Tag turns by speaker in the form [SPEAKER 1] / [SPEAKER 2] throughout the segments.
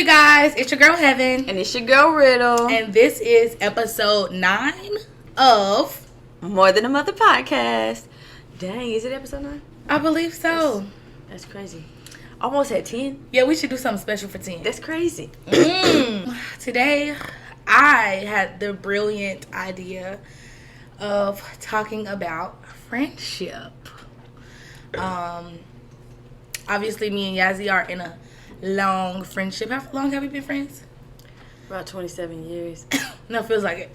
[SPEAKER 1] you guys? It's your girl Heaven.
[SPEAKER 2] And it's your girl Riddle.
[SPEAKER 1] And this is episode 9 of
[SPEAKER 2] More Than a Mother podcast. Dang, is it episode 9?
[SPEAKER 1] I believe so.
[SPEAKER 2] That's crazy. Almost at 10.
[SPEAKER 1] Yeah, we should do something special for 10.
[SPEAKER 2] That's crazy.
[SPEAKER 1] Today, I had the brilliant idea of talking about friendship. Obviously, me and Yazzie are in a long friendship. How long have we been friends?
[SPEAKER 2] About 27 years.
[SPEAKER 1] No, it feels like it.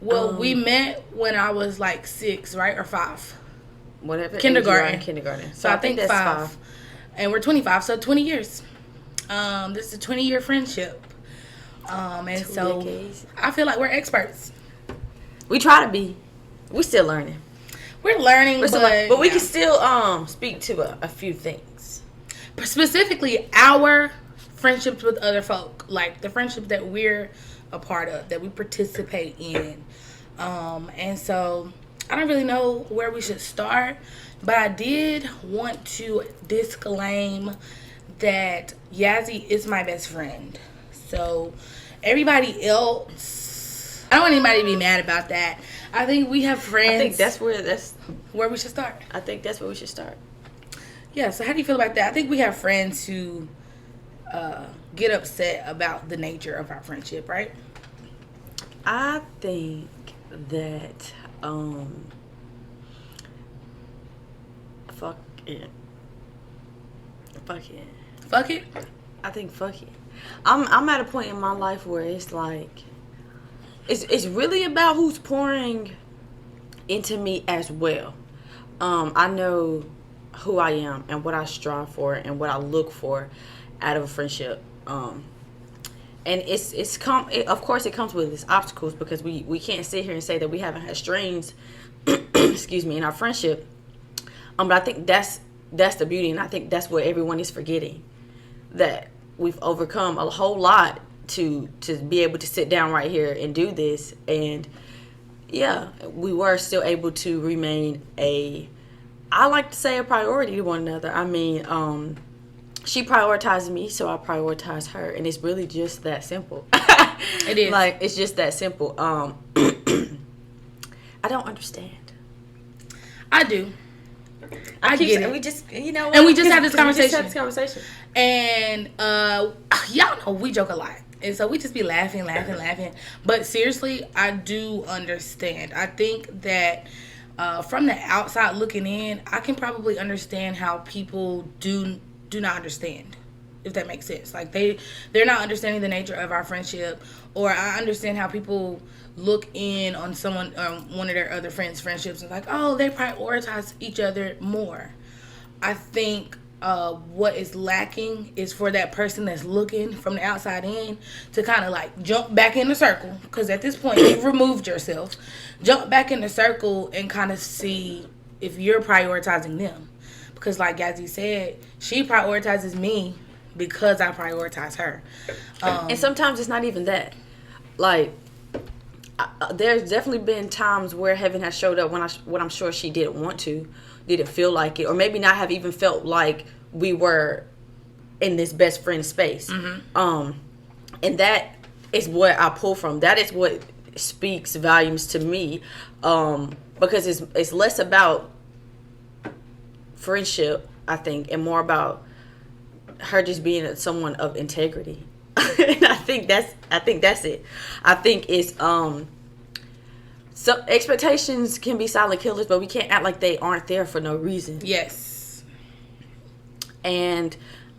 [SPEAKER 1] We met when I was like 6, right? Or 5.
[SPEAKER 2] Whatever.
[SPEAKER 1] Kindergarten.
[SPEAKER 2] So I think that's 5.
[SPEAKER 1] And we're 25, so 20 years. This is a 20-year friendship. And
[SPEAKER 2] 2
[SPEAKER 1] so
[SPEAKER 2] decades.
[SPEAKER 1] I feel like we're experts.
[SPEAKER 2] We try to be. We still learning.
[SPEAKER 1] We're learning,
[SPEAKER 2] but we can still speak to a few things.
[SPEAKER 1] Specifically, our friendships with other folk, like the friendships that we're a part of, that we participate in. And so I don't really know where we should start, but I did want to disclaim that Yazzie is my best friend. So everybody else, I don't want anybody to be mad about that. I think we have friends.
[SPEAKER 2] I think that's
[SPEAKER 1] where we should start.
[SPEAKER 2] I think that's where we should start.
[SPEAKER 1] Yeah, so how do you feel about that? I think we have friends who get upset about the nature of our friendship, right?
[SPEAKER 2] I think that fuck it. I think fuck it. I'm at a point in my life where it's like it's really about who's pouring into me as well. I know who I am and what I strive for and what I look for out of a friendship. And of course it comes with its obstacles, because we can't sit here and say that we haven't had strains excuse me, in our friendship. But I think that's the beauty, and I think that's what everyone is forgetting, that we've overcome a whole lot to be able to sit down right here and do this. And yeah, we were still able to remain I like to say a priority to one another. I mean, she prioritizes me, so I prioritize her, and it's really just that simple.
[SPEAKER 1] It is.
[SPEAKER 2] Like, it's just that simple. I don't understand.
[SPEAKER 1] I do. I get it.
[SPEAKER 2] We just,
[SPEAKER 1] and we just had this conversation. And y'all know we joke a lot. And so we just be laughing. But seriously, I do understand. I think that from the outside looking in, I can probably understand how people do not understand, if that makes sense. Like they're not understanding the nature of our friendship, or I understand how people look in on someone, one of their other friends' friendships, and like, oh, they prioritize each other more. I think what is lacking is for that person that's looking from the outside in to kind of like jump back in the circle, because at this point you've removed yourself. Jump back in the circle and kind of see if you're prioritizing them, because like Yazzie said, she prioritizes me because I prioritize her.
[SPEAKER 2] And sometimes it's not even that. Like, there's definitely been times where Heaven has showed up when I'm sure she didn't want to, didn't feel like it, or maybe not have even felt like we were in this best friend space. Mm-hmm. And that is what I pull from. That is what speaks volumes to me, because it's less about friendship, I think, and more about her just being someone of integrity. And I think that's it. I think it's some expectations can be silent killers, but we can't act like they aren't there for no reason.
[SPEAKER 1] Yes.
[SPEAKER 2] And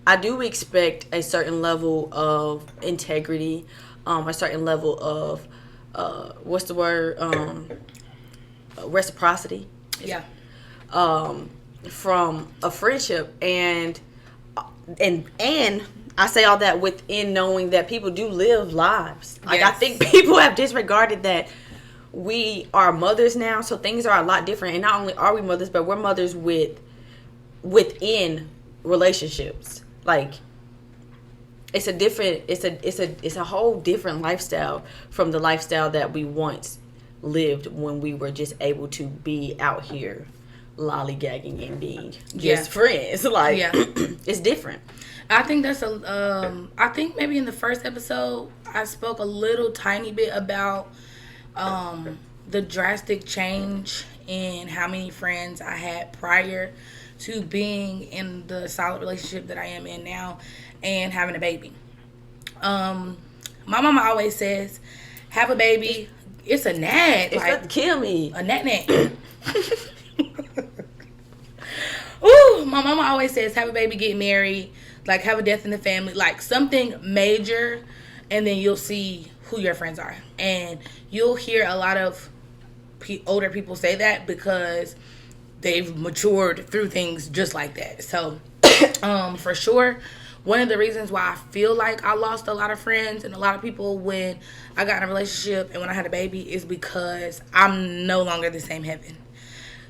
[SPEAKER 2] I do expect a certain level of integrity, a certain level of reciprocity.
[SPEAKER 1] Yeah.
[SPEAKER 2] From a friendship, and I say all that within knowing that people do live lives. Like, yes. I think people have disregarded that we are mothers now, so things are a lot different. And not only are we mothers, but we're mothers within relationships. Like, it's a whole different lifestyle from the lifestyle that we once lived when we were just able to be out here lollygagging and being just friends. Like, it's different.
[SPEAKER 1] I think that's I think maybe in the first episode, I spoke a little tiny bit about the drastic change in how many friends I had prior to being in the solid relationship that I am in now and having a baby. My mama always says, have a baby. It's a gnat.
[SPEAKER 2] It's like, kill me.
[SPEAKER 1] A gnat. Ooh, my mama always says, have a baby, get married, like have a death in the family, like something major, and then you'll see who your friends are. And you'll hear a lot of older people say that because they've matured through things just like that. So, for sure, one of the reasons why I feel like I lost a lot of friends and a lot of people when I got in a relationship and when I had a baby is because I'm no longer the same heaven.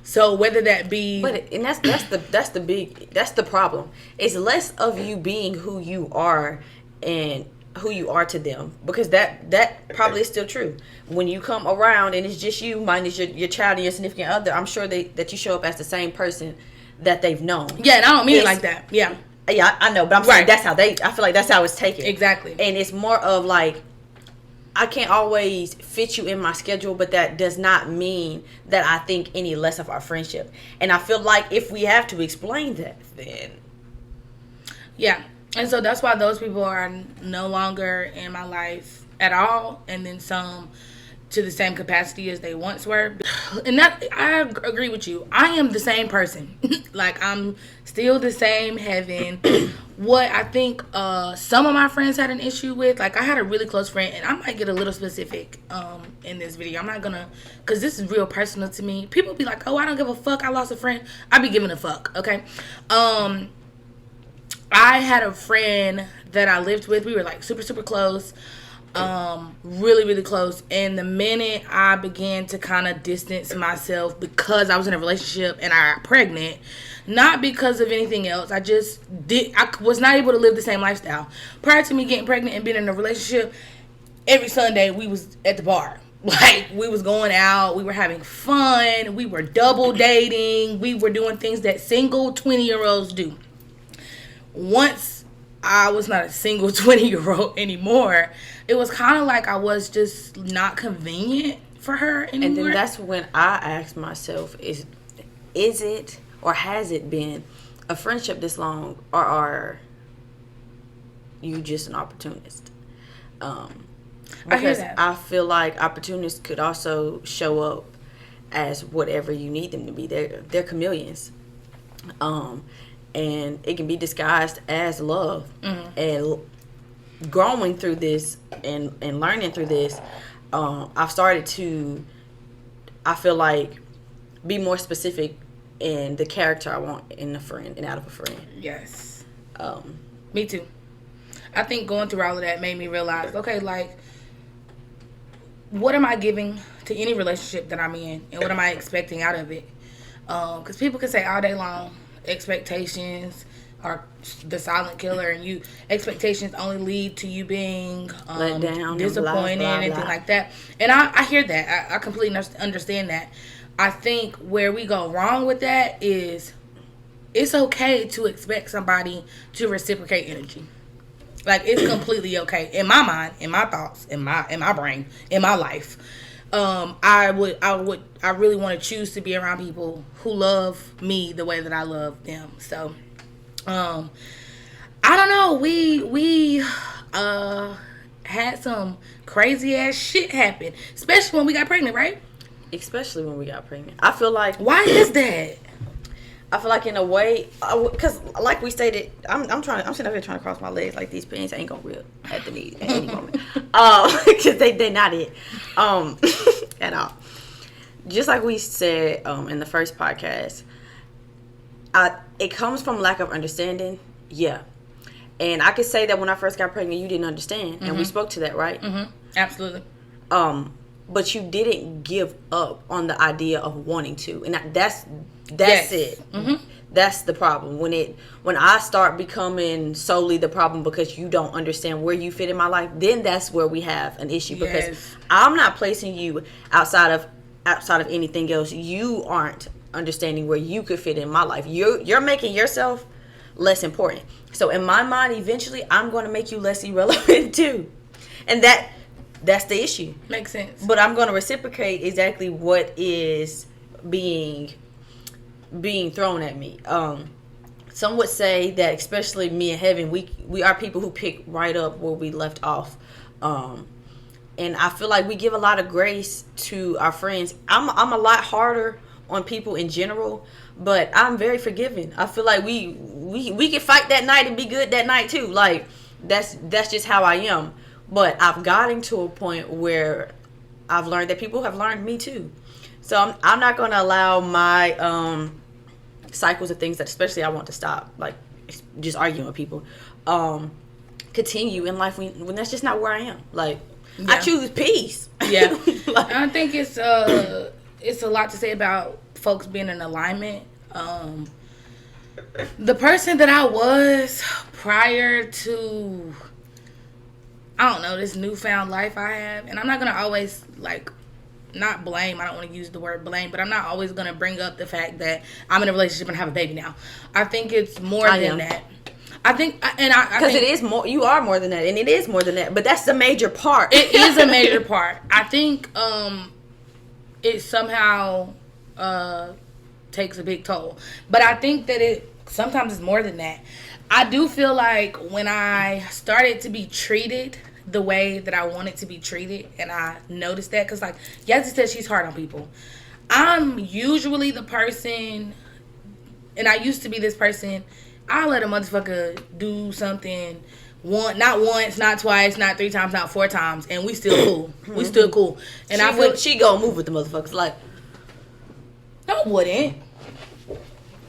[SPEAKER 1] So whether that be,
[SPEAKER 2] and that's the problem. It's less of you being who you are and who you are to them, because that probably is still true. When you come around and it's just you minus your child and your significant other, I'm sure that you show up as the same person that they've known.
[SPEAKER 1] Yeah, and I don't mean it like that. Yeah,
[SPEAKER 2] I know, but I'm saying that's how I feel like that's how it's taken.
[SPEAKER 1] Exactly.
[SPEAKER 2] And it's more of like, I can't always fit you in my schedule, but that does not mean that I think any less of our friendship. And I feel like if we have to explain that, then
[SPEAKER 1] yeah. And so that's why those people are no longer in my life at all, and then some to the same capacity as they once were. And that, I agree with you. I am the same person. Like, I'm still the same heaven. What I think some of my friends had an issue with, like I had a really close friend, and I might get a little specific in this video. I'm not gonna, because this is real personal to me. People be like, oh, I don't give a fuck, I lost a friend. I be giving a fuck, okay? I had a friend that I lived with. We were like super, super close. Really, really close. And the minute I began to kind of distance myself because I was in a relationship and I got pregnant, not because of anything else, I was not able to live the same lifestyle. Prior to me getting pregnant and being in a relationship, every Sunday we was at the bar. Like, we was going out, we were having fun, we were double dating, we were doing things that single 20-year-olds do. Once I was not a single 20-year-old anymore, it was kind of like I was just not convenient for her anymore.
[SPEAKER 2] And then that's when I asked myself, is it or has it been a friendship this long, or are you just an opportunist? Because I feel like opportunists could also show up as whatever you need them to be. They're chameleons. And it can be disguised as love. Mm-hmm. And growing through this and learning through this, I've started to, I feel like, be more specific in the character I want in a friend and out of a friend.
[SPEAKER 1] Yes. Me too. I think going through all of that made me realize, okay, like, what am I giving to any relationship that I'm in, and what am I expecting out of it? Because people can say all day long, expectations are the silent killer, and expectations only lead to you being
[SPEAKER 2] let down,
[SPEAKER 1] disappointed, and anything like that. And I hear that. I completely understand that. I think where we go wrong with that is it's okay to expect somebody to reciprocate energy. Like, it's completely okay in my mind, in my thoughts, in my brain, in my life. I really want to choose to be around people who love me the way that I love them. So, I don't know. We had some crazy ass shit happen, especially when we got pregnant, right?
[SPEAKER 2] Especially when we got pregnant. I feel like,
[SPEAKER 1] why is that?
[SPEAKER 2] I feel like in a way, because like we stated, I'm sitting up here trying to cross my legs like these pants ain't gonna rip at the knee at any moment, because they're not it, at all. Just like we said in the first podcast, it comes from lack of understanding. Yeah, and I could say that when I first got pregnant, you didn't understand, mm-hmm. and we spoke to that, right? Mm-hmm.
[SPEAKER 1] Absolutely.
[SPEAKER 2] But you didn't give up on the idea of wanting to, and that's
[SPEAKER 1] yes.
[SPEAKER 2] it.
[SPEAKER 1] Mm-hmm.
[SPEAKER 2] That's the problem. When I start becoming solely the problem because you don't understand where you fit in my life, then that's where we have an issue. Because
[SPEAKER 1] yes.
[SPEAKER 2] I'm not placing you outside of anything else. You aren't understanding where you could fit in my life. You're making yourself less important. So in my mind, eventually, I'm going to make you less irrelevant too, and that's the issue.
[SPEAKER 1] Makes sense.
[SPEAKER 2] But I'm going to reciprocate exactly what is being thrown at me. Some would say that, especially me and Heaven, we are people who pick right up where we left off. And I feel like we give a lot of grace to our friends. I'm a lot harder on people in general, but I'm very forgiving. I feel like we can fight that night and be good that night too. Like that's just how I am. But I've gotten to a point where I've learned that people have learned me too. So I'm not going to allow my cycles of things that, especially I want to stop, like just arguing with people, continue in life when that's just not where I am. Like I choose peace.
[SPEAKER 1] Yeah, like, I think it's a lot to say about folks being in alignment. The person that I was prior to, I don't know, this newfound life I have, and I'm not gonna always like. Not blame. I don't want to use the word blame, but I'm not always going to bring up the fact that I'm in a relationship and have a baby now. I think it's more than that. I think, because
[SPEAKER 2] it is more. You are more than that, and it is more than that. But that's the major part.
[SPEAKER 1] It is a major part. I think it somehow takes a big toll, but I think that it sometimes is more than that. I do feel like when I started to be treated the way that I wanted to be treated, and I noticed that, because like Yazzie said, she's hard on people. I'm usually the person, and I used to be this person, I let a motherfucker do something not once, not twice, not 3 times, not 4 times, and we still cool. We still cool. And I feel
[SPEAKER 2] she gonna move with the motherfuckers. Like,
[SPEAKER 1] no, I wouldn't.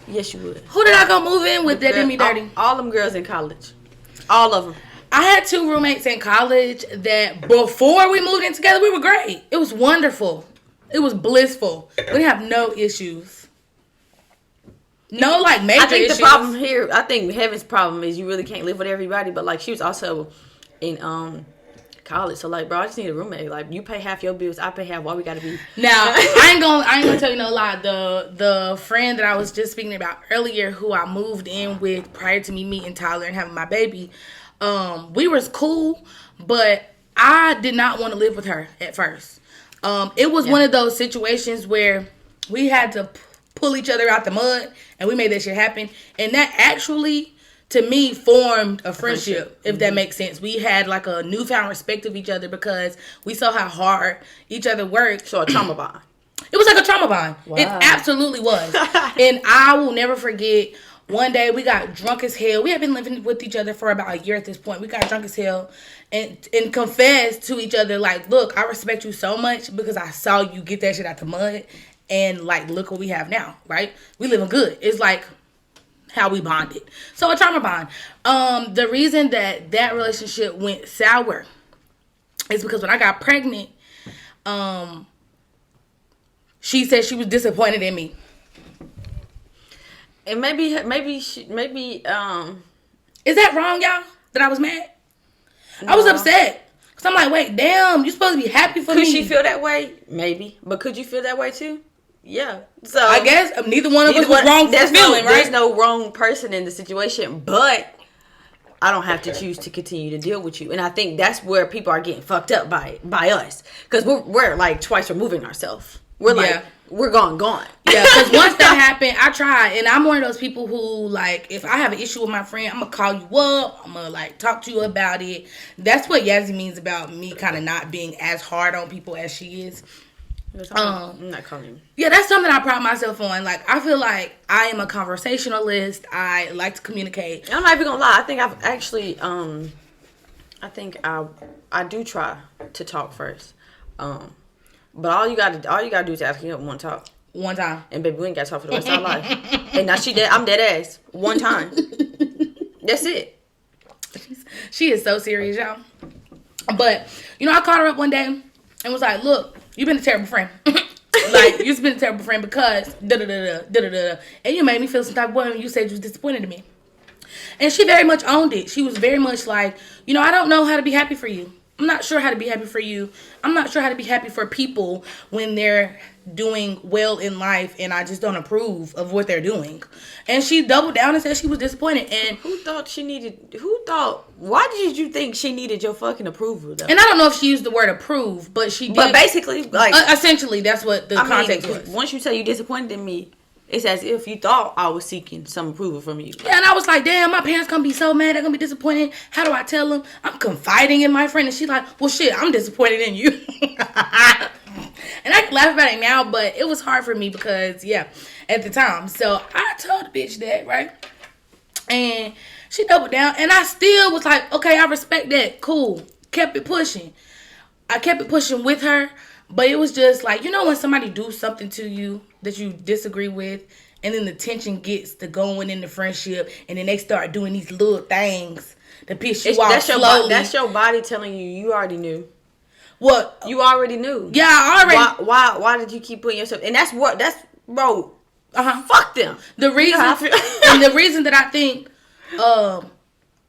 [SPEAKER 2] Yes, you would.
[SPEAKER 1] Who did I go move in with that did me dirty?
[SPEAKER 2] All them girls in college. All of them.
[SPEAKER 1] I had 2 roommates in college that before we moved in together, we were great. It was wonderful. It was blissful. We didn't have no issues. No, like, major issues.
[SPEAKER 2] I think the problem here, I think Heaven's problem is you really can't live with everybody. But, like, she was also in college. So, like, bro, I just need a roommate. Like, you pay half your bills, I pay half. Why we gotta be...
[SPEAKER 1] Now, I ain't gonna tell you no lie. The friend that I was just speaking about earlier, who I moved in with prior to me meeting Tyler and having my baby... we was cool, but I did not want to live with her at first. It was one of those situations where we had to pull each other out the mud, and we made that shit happen. And that actually, to me, formed a friendship, if that makes sense. We had like a newfound respect of each other because we saw how hard each other worked.
[SPEAKER 2] So a trauma bond.
[SPEAKER 1] It was like a trauma bond. Wow. It absolutely was. And I will never forget... One day, we got drunk as hell. We had been living with each other for about a year at this point. We got drunk as hell and confessed to each other, like, look, I respect you so much because I saw you get that shit out the mud. And, like, look what we have now, right? We living good. It's like how we bonded. So, a trauma bond. The reason that relationship went sour is because when I got pregnant, she said she was disappointed in me.
[SPEAKER 2] And maybe is
[SPEAKER 1] that wrong, y'all? That I was mad? No. I was upset. Cause I'm like, wait, damn, you supposed to be happy for me.
[SPEAKER 2] Could she feel that way? Maybe. But could you feel that way too? Yeah. So
[SPEAKER 1] I guess neither one of us was wrong for feeling, right?
[SPEAKER 2] There's no wrong person in the situation, but I don't have to choose to continue to deal with you. And I think that's where people are getting fucked up by us. Because we're like twice removing ourselves. We're like, we're gone.
[SPEAKER 1] Yeah, because once that happened, I tried. And I'm one of those people who, like, if I have an issue with my friend, I'm going to call you up. I'm going to, like, talk to you about it. That's what Yazzie means about me kind of not being as hard on people as she is.
[SPEAKER 2] I'm not calling you.
[SPEAKER 1] Yeah, that's something I pride myself on. Like, I feel like I am a conversationalist. I like to communicate.
[SPEAKER 2] I'm not even going to lie. I think I've actually, I do try to talk first. But all you gotta do is ask me up one talk.
[SPEAKER 1] One time.
[SPEAKER 2] And baby, we ain't gotta talk for the rest of our life. And now I'm dead ass. One time. That's it.
[SPEAKER 1] She is so serious, y'all. But, I called her up one day and was like, look, you've been a terrible friend. Like, you've been a terrible friend because da-da-da-da. And you made me feel some type of way when you said you was disappointed in me. And she very much owned it. She was very much like, I don't know how to be happy for you. I'm not sure how to be happy for you. I'm not sure how to be happy for people when they're doing well in life and I just don't approve of what they're doing. And she doubled down and said she was disappointed. And
[SPEAKER 2] why did you think she needed your fucking approval though?
[SPEAKER 1] And I don't know if she used the word approve, but she did.
[SPEAKER 2] But basically, like,
[SPEAKER 1] essentially that's what the context was.
[SPEAKER 2] Once you say you disappointed in me, it's as if you thought I was seeking some approval from you.
[SPEAKER 1] Yeah, and I was like, damn, my parents gonna be so mad. They're gonna be disappointed. How do I tell them? I'm confiding in my friend. And she's like, well, shit, I'm disappointed in you. And I can laugh about it now, but it was hard for me because, yeah, at the time. So I told the bitch that, right? And she doubled down. And I still was like, okay, I respect that. Cool. Kept it pushing. I kept it pushing with her. But it was just like, you know when somebody do something to you that you disagree with, and then the tension gets to going in the friendship, and then they start doing these little things to piss you off slowly.
[SPEAKER 2] That's your body telling you already knew.
[SPEAKER 1] What?
[SPEAKER 2] You already knew.
[SPEAKER 1] Yeah, I already.
[SPEAKER 2] Why did you keep putting yourself? And bro. Fuck them.
[SPEAKER 1] The reason, and the reason that I think,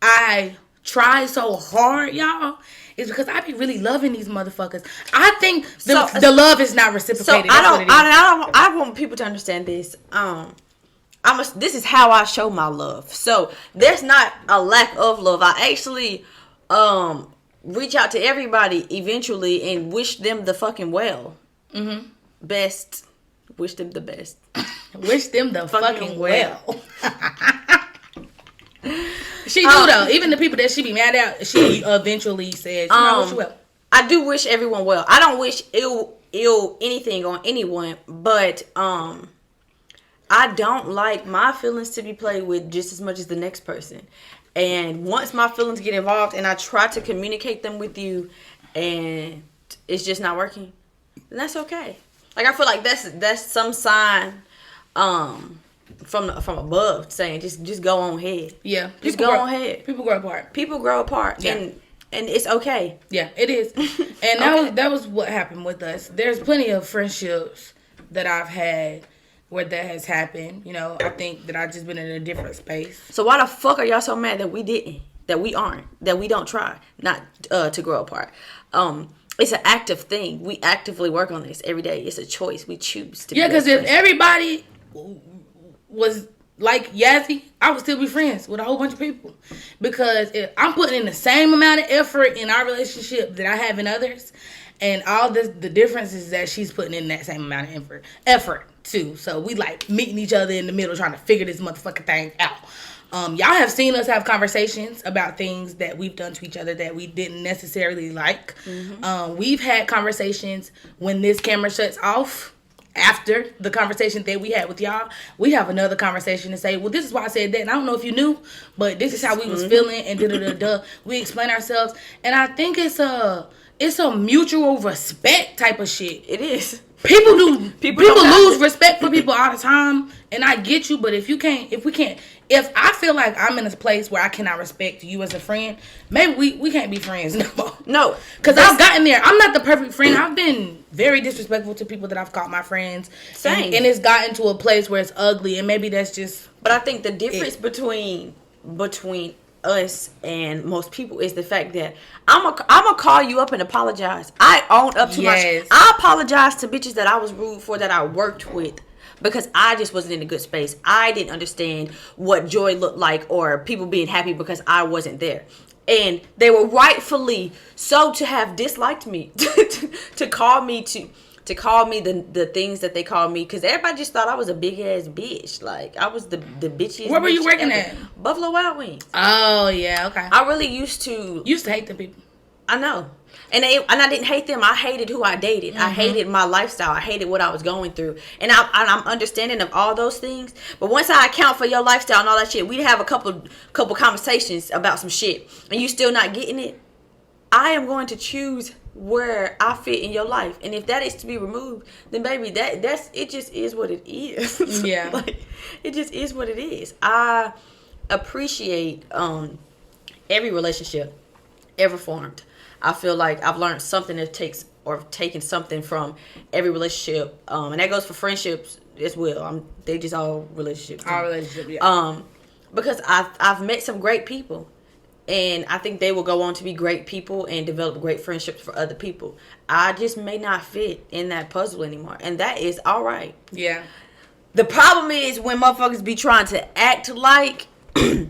[SPEAKER 1] I try so hard, y'all, is because I be really loving these motherfuckers. I think the love is not reciprocated.
[SPEAKER 2] So I want people to understand this. This is how I show my love. So there's not a lack of love. I actually reach out to everybody eventually and wish them the fucking well. Mm-hmm. Best. Wish them the best.
[SPEAKER 1] Wish them the fucking well. She do though. Even the people that she be mad at, she eventually says, wish you well.
[SPEAKER 2] I do wish everyone well. I don't wish ill anything on anyone, but I don't like my feelings to be played with just as much as the next person. And once my feelings get involved and I try to communicate them with you and it's just not working, then that's okay. Like, I feel like that's some sign from above saying just go on ahead.
[SPEAKER 1] Yeah.
[SPEAKER 2] Just go on ahead.
[SPEAKER 1] People grow apart.
[SPEAKER 2] People grow apart. Yeah. And it's okay.
[SPEAKER 1] Yeah, it is. And that was what happened with us. There's plenty of friendships that I've had where that has happened. You know, I think that I've just been in a different space.
[SPEAKER 2] So why the fuck are y'all so mad that we didn't? That we aren't? That we don't try not to grow apart? It's an active thing. We actively work on this every day. It's a choice. We choose to.
[SPEAKER 1] Yeah, because if everybody was like Yazzie, I would still be friends with a whole bunch of people. Because if I'm putting in the same amount of effort in our relationship that I have in others, and all the difference is that she's putting in that same amount of effort too. So we like meeting each other in the middle, trying to figure this motherfucking thing out. Y'all have seen us have conversations about things that we've done to each other that we didn't necessarily like. Mm-hmm. We've had conversations when this camera shuts off. After the conversation that we had with y'all, we have another conversation to say, well, this is why I said that, and I don't know if you knew, but this is how we was feeling, and da-da-da-da. We explain ourselves, and I think it's a mutual respect type of shit.
[SPEAKER 2] It is.
[SPEAKER 1] People lose respect for people all the time, and I get you, but if I feel like I'm in a place where I cannot respect you as a friend, maybe we can't be friends no more.
[SPEAKER 2] No.
[SPEAKER 1] Because I've gotten there. I'm not the perfect friend. I've been very disrespectful to people that I've called my friends.
[SPEAKER 2] Same.
[SPEAKER 1] And it's gotten to a place where it's ugly, and maybe that's just...
[SPEAKER 2] But I think the difference between us and most people is the fact that I'm gonna call you up and apologize. I own up to my... I apologize to bitches that I was rude for, that I worked with. Because I just wasn't in a good space. I didn't understand what joy looked like or people being happy because I wasn't there. And they were rightfully so to have disliked me. to call me the things that they called me. Because everybody just thought I was a big ass bitch. Like, I was the bitchiest.
[SPEAKER 1] Where were you working at?
[SPEAKER 2] Buffalo Wild Wings.
[SPEAKER 1] Oh, yeah, okay.
[SPEAKER 2] I really used to
[SPEAKER 1] hate them people.
[SPEAKER 2] I know. And I didn't hate them. I hated who I dated. Mm-hmm. I hated my lifestyle. I hated what I was going through. And I'm understanding of all those things. But once I account for your lifestyle and all that shit, we'd have a couple conversations about some shit. And you still not getting it. I am going to choose where I fit in your life. And if that is to be removed, then baby, that's it just is what it is.
[SPEAKER 1] Yeah.
[SPEAKER 2] Like, it just is what it is. I appreciate every relationship ever formed. I feel like I've learned something taken something from every relationship. And that goes for friendships as well. They just all relationships.
[SPEAKER 1] All relationships, yeah.
[SPEAKER 2] Because I've met some great people. And I think they will go on to be great people and develop great friendships for other people. I just may not fit in that puzzle anymore. And that is all right.
[SPEAKER 1] Yeah.
[SPEAKER 2] The problem is when motherfuckers be trying to act like we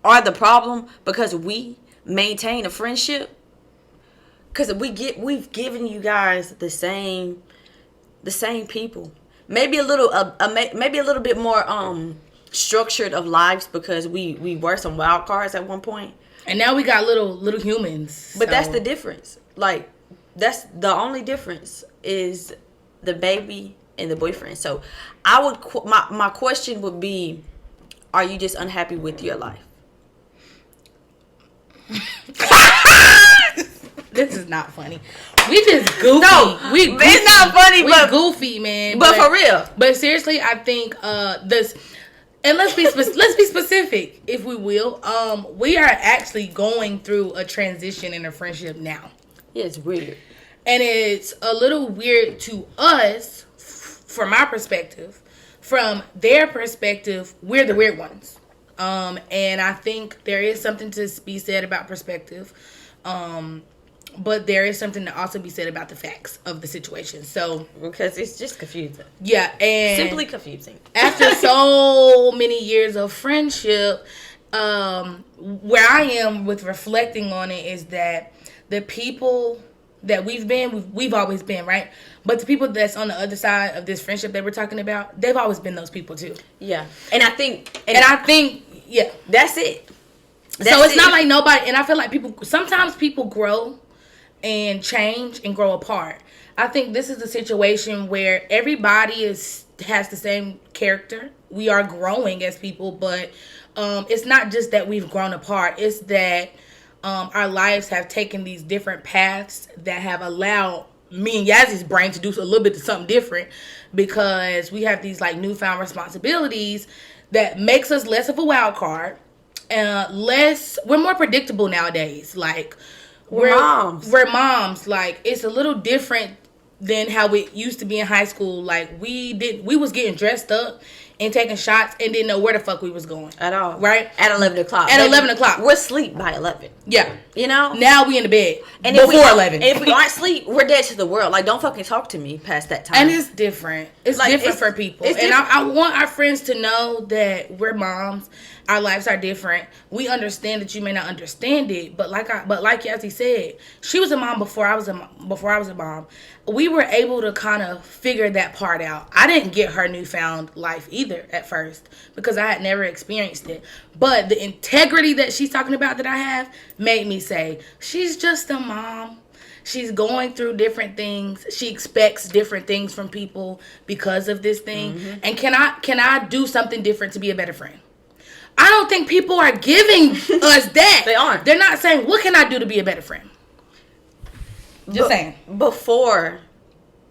[SPEAKER 2] are the problem because we maintain a friendship. Because we've given you guys the same people. Maybe a little bit more structured of lives because we were some wild cards at one point. And
[SPEAKER 1] now we got little humans.
[SPEAKER 2] But that's the difference. Like, that's the only difference is the baby and the boyfriend. So I would my question would be, are you just unhappy with your life?
[SPEAKER 1] This is not funny. We just goofy.
[SPEAKER 2] No, it's not funny, but
[SPEAKER 1] goofy, man.
[SPEAKER 2] But for real.
[SPEAKER 1] But seriously, I think this. And let's be specific, if we will. We are actually going through a transition in a friendship now.
[SPEAKER 2] Yeah, it's weird.
[SPEAKER 1] And it's a little weird to us, from our perspective. From their perspective, we're the weird ones. And I think there is something to be said about perspective. But there is something to also be said about the facts of the situation. So
[SPEAKER 2] because it's just confusing.
[SPEAKER 1] Yeah, and
[SPEAKER 2] simply confusing.
[SPEAKER 1] After so many years of friendship, where I am with reflecting on it is that the people that we've always been, right? But the people that's on the other side of this friendship that we're talking about, they've always been those people too.
[SPEAKER 2] Yeah, and I think,
[SPEAKER 1] yeah,
[SPEAKER 2] that's it.
[SPEAKER 1] So it's not like nobody, and I feel like sometimes people grow and change and grow apart. I think this is a situation where everybody has the same character. We are growing as people, but it's not just that we've grown apart. It's that our lives have taken these different paths that have allowed me and Yazzy's brain to do a little bit of something different because we have these like newfound responsibilities that makes us less of a wild card. We're more predictable nowadays. Like, We're moms. Like, it's a little different than how it used to be in high school. Like, we was getting dressed up and taking shots and didn't know where the fuck we was going.
[SPEAKER 2] At all.
[SPEAKER 1] Right?
[SPEAKER 2] At 11 o'clock.
[SPEAKER 1] At 11 o'clock.
[SPEAKER 2] We're asleep by 11.
[SPEAKER 1] Yeah.
[SPEAKER 2] You know?
[SPEAKER 1] Now we in the bed.
[SPEAKER 2] And
[SPEAKER 1] before 11.
[SPEAKER 2] And if we aren't asleep, we're dead to the world. Like, don't fucking talk to me past that time.
[SPEAKER 1] And it's different. It's like, different for people. And I want our friends to know that we're moms. Our lives are different. We understand that you may not understand it, but like Yazzie said, she was a mom before I was a mom. We were able to kind of figure that part out. I didn't get her newfound life either at first because I had never experienced it. But the integrity that she's talking about that I have made me say, she's just a mom. She's going through different things. She expects different things from people because of this thing. Mm-hmm. And can I do something different to be a better friend? I don't think people are giving us that.
[SPEAKER 2] They aren't.
[SPEAKER 1] They're not saying, what can I do to be a better friend? Just saying.
[SPEAKER 2] Before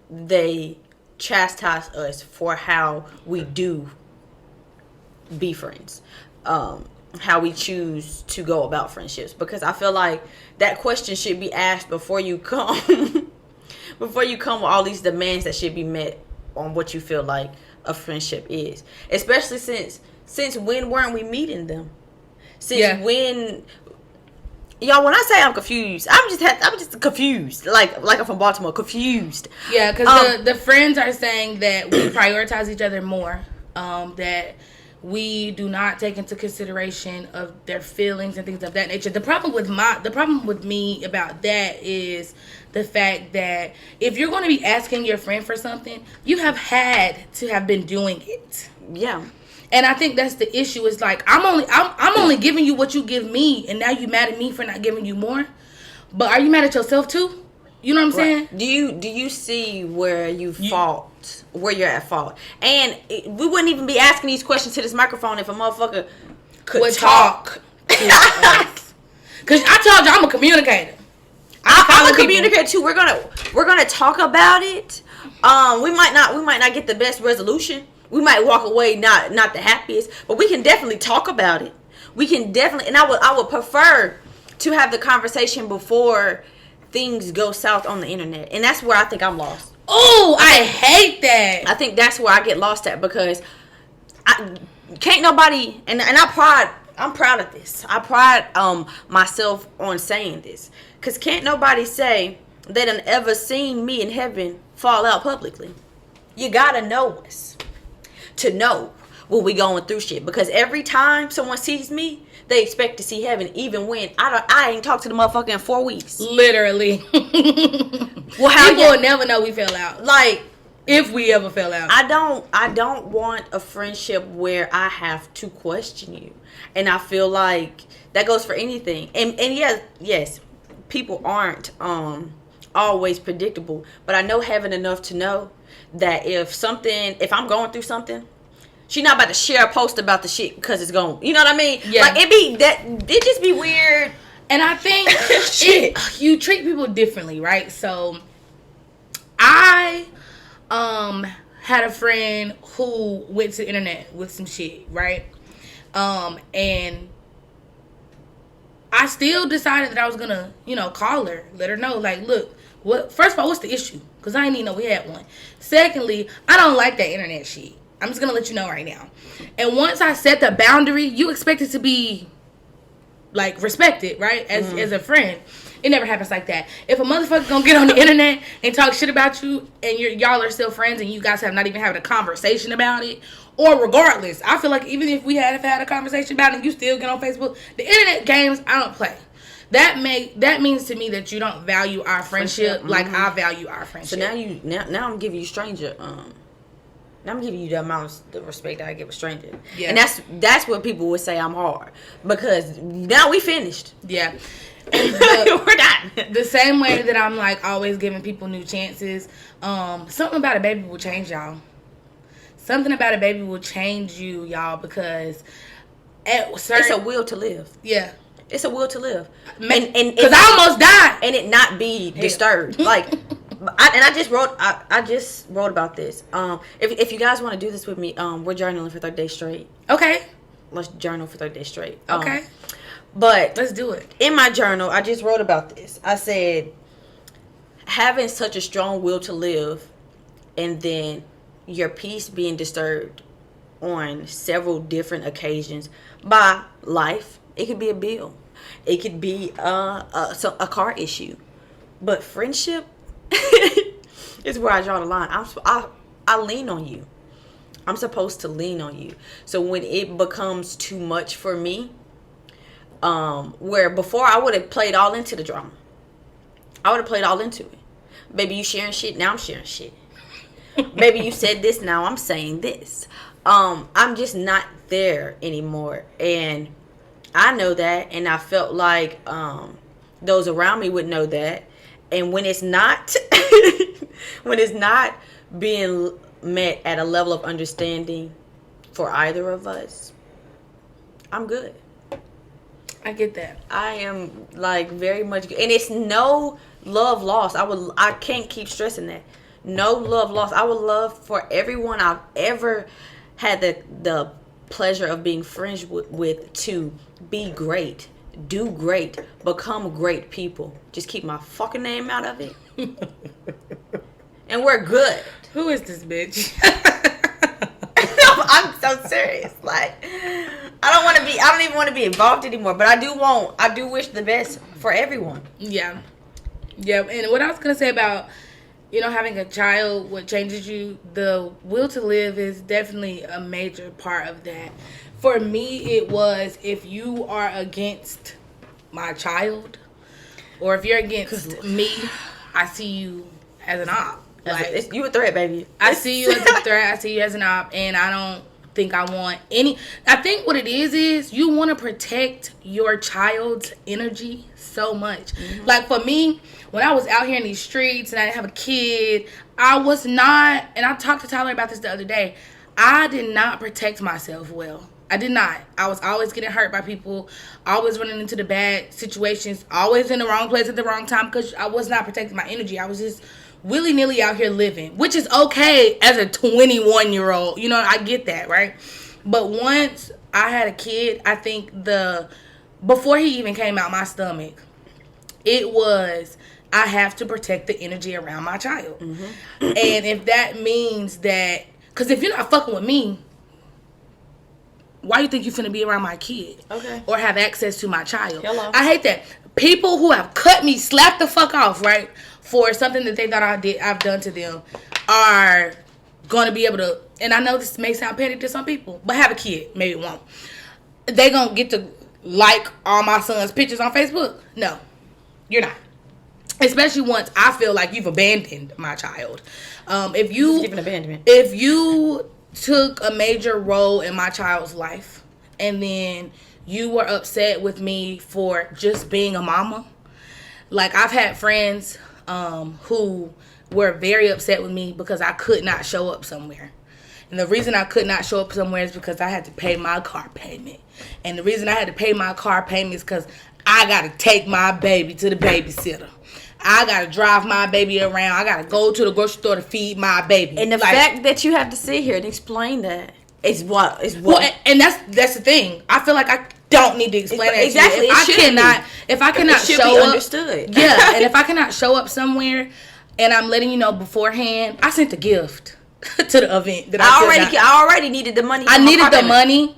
[SPEAKER 2] they chastise us for how we do be friends. How we choose to go about friendships. Because I feel like that question should be asked before you come. Before you come with all these demands that should be met on what you feel like a friendship is. Especially since when weren't we meeting them? When, y'all, when I say I'm confused, I'm just confused. Like I'm from Baltimore, confused.
[SPEAKER 1] Yeah, because the friends are saying that we prioritize each other more. That we do not take into consideration of their feelings and things of that nature. The problem with me about that is the fact that if you're going to be asking your friend for something, you have had to have been doing it.
[SPEAKER 2] Yeah.
[SPEAKER 1] And I think that's the issue. Is like I'm only giving you what you give me, and now you mad at me for not giving you more. But are you mad at yourself too? You know what I'm saying?
[SPEAKER 2] Do you see where where you're at fault? And we wouldn't even be asking these questions to this microphone if a motherfucker could talk to us.
[SPEAKER 1] Cause I told you I'm a communicator.
[SPEAKER 2] I'm a communicator too. We're gonna talk about it. We might not get the best resolution. We might walk away not the happiest, but we can definitely talk about it. We can definitely, and I would prefer to have the conversation before things go south on the internet. And that's where I think I'm lost.
[SPEAKER 1] Oh, I hate that.
[SPEAKER 2] I think that's where I get lost at because can't nobody, and I I'm proud of this. I pride myself on saying this. Because can't nobody say they done ever seen me in heaven fall out publicly. You gotta know us to know when we going through shit. Because every time someone sees me, they expect to see heaven, even when I ain't talked to the motherfucker in 4 weeks.
[SPEAKER 1] Literally.
[SPEAKER 2] Well, how
[SPEAKER 1] people will never know we fell out.
[SPEAKER 2] Like,
[SPEAKER 1] if we ever fell out.
[SPEAKER 2] I don't want a friendship where I have to question you. And I feel like that goes for anything. And yes, people aren't always predictable. But I know heaven enough to know that if I'm going through something, she's not about to share a post about the shit because it's going, you know what I mean?
[SPEAKER 1] Yeah.
[SPEAKER 2] Like, it just be weird.
[SPEAKER 1] And I think you treat people differently, right? So I had a friend who went to the internet with some shit, right? And I still decided that I was gonna, call her, let her know, like, look, first of all, what's the issue? Because I didn't even know we had one. Secondly, I don't like that internet shit. I'm just gonna let you know right now. And once I set the boundary, you expect it to be, like, respected, right? As a friend. It never happens like that. If a motherfucker gonna get on the internet and talk shit about you, and y'all are still friends, and you guys have not even had a conversation about it, or regardless, I feel like even if we had a conversation about it, and you still get on Facebook, the internet games, I don't play. That means to me that you don't value our friendship like I value our friendship.
[SPEAKER 2] So now I'm giving you stranger. Now I'm giving you the amount of the respect that I give a stranger. Yeah. And that's what people would say I'm hard, because now we finished.
[SPEAKER 1] Yeah. We're done. The same way that I'm like always giving people new chances. Something about a baby will change y'all. Something about a baby will change you, y'all, because
[SPEAKER 2] it's a will to live.
[SPEAKER 1] Yeah.
[SPEAKER 2] It's a will to live.
[SPEAKER 1] And because I almost died.
[SPEAKER 2] And it not be disturbed. Like, I just wrote about this. If you guys want to do this with me, we're journaling for 30 days straight.
[SPEAKER 1] Okay.
[SPEAKER 2] Let's journal for 30 days straight.
[SPEAKER 1] Okay.
[SPEAKER 2] But
[SPEAKER 1] let's do it.
[SPEAKER 2] In my journal, I just wrote about this. I said, having such a strong will to live, and then your peace being disturbed on several different occasions by life. It could be a bill. It could be a car issue. But friendship is where I draw the line. I lean on you. I'm supposed to lean on you. So when it becomes too much for me, where before I would have played all into the drama. I would have played all into it. Baby, you sharing shit, now I'm sharing shit. Baby, you said this, now I'm saying this. I'm just not there anymore. And I know that, and I felt like those around me would know that. And when it's not being met at a level of understanding for either of us, I'm good.
[SPEAKER 1] I get that.
[SPEAKER 2] I am like very much good. And it's no love lost. I can't keep stressing that. No love lost. I would love for everyone I've ever had the pleasure of being friends with to be great, do great, become great people. Just keep my fucking name out of it. And we're good.
[SPEAKER 1] Who is this bitch?
[SPEAKER 2] I'm so serious. Like, I don't even want to be involved anymore, but I do wish the best for everyone.
[SPEAKER 1] Yeah. And what I was going to say about, having a child, what changes you, the will to live is definitely a major part of that. For me, it was, if you are against my child, or if you're against me, I see you as an op.
[SPEAKER 2] Like, you a threat, baby.
[SPEAKER 1] I see you as a threat. I see you as an op, and I don't think I want any. I think what it is you want to protect your child's energy so much. Mm-hmm. Like, for me, when I was out here in these streets and I didn't have a kid, I was not, and I talked to Tyler about this the other day, I did not protect myself well. I did not. I was always getting hurt by people, always running into the bad situations, always in the wrong place at the wrong time, because I was not protecting my energy. I was just willy-nilly out here living, which is okay as a 21-year-old. I get that, right? But once I had a kid, I think before he even came out my stomach, it was, I have to protect the energy around my child. Mm-hmm. And if that means that, because if you're not fucking with me, why you think you finna be around my kid?
[SPEAKER 2] Okay.
[SPEAKER 1] Or have access to my child?
[SPEAKER 2] Hello.
[SPEAKER 1] I hate that. People who have cut me, slapped the fuck off, right, for something that they thought I've done to them, are going to be able to, and I know this may sound petty to some people, but have a kid, maybe it won't. They going to get to like all my son's pictures on Facebook? No, you're not. Especially once I feel like you've abandoned my child. If you took a major role in my child's life, and then you were upset with me for just being a mama, like I've had friends who were very upset with me because I could not show up somewhere. And the reason I could not show up somewhere is because I had to pay my car payment. And the reason I had to pay my car payment is because I got to take my baby to the babysitter. I got to drive my baby around. I got to go to the grocery store to feed my baby.
[SPEAKER 2] And the fact that you have to sit here and explain that is what.
[SPEAKER 1] Well, and that's the thing. I feel like I don't need to explain that.
[SPEAKER 2] Exactly.
[SPEAKER 1] If I cannot show
[SPEAKER 2] be
[SPEAKER 1] up,
[SPEAKER 2] understood.
[SPEAKER 1] Yeah. And if I cannot show up somewhere, and I'm letting you know beforehand, I sent a gift to the event that
[SPEAKER 2] I already needed the money.
[SPEAKER 1] I needed the money.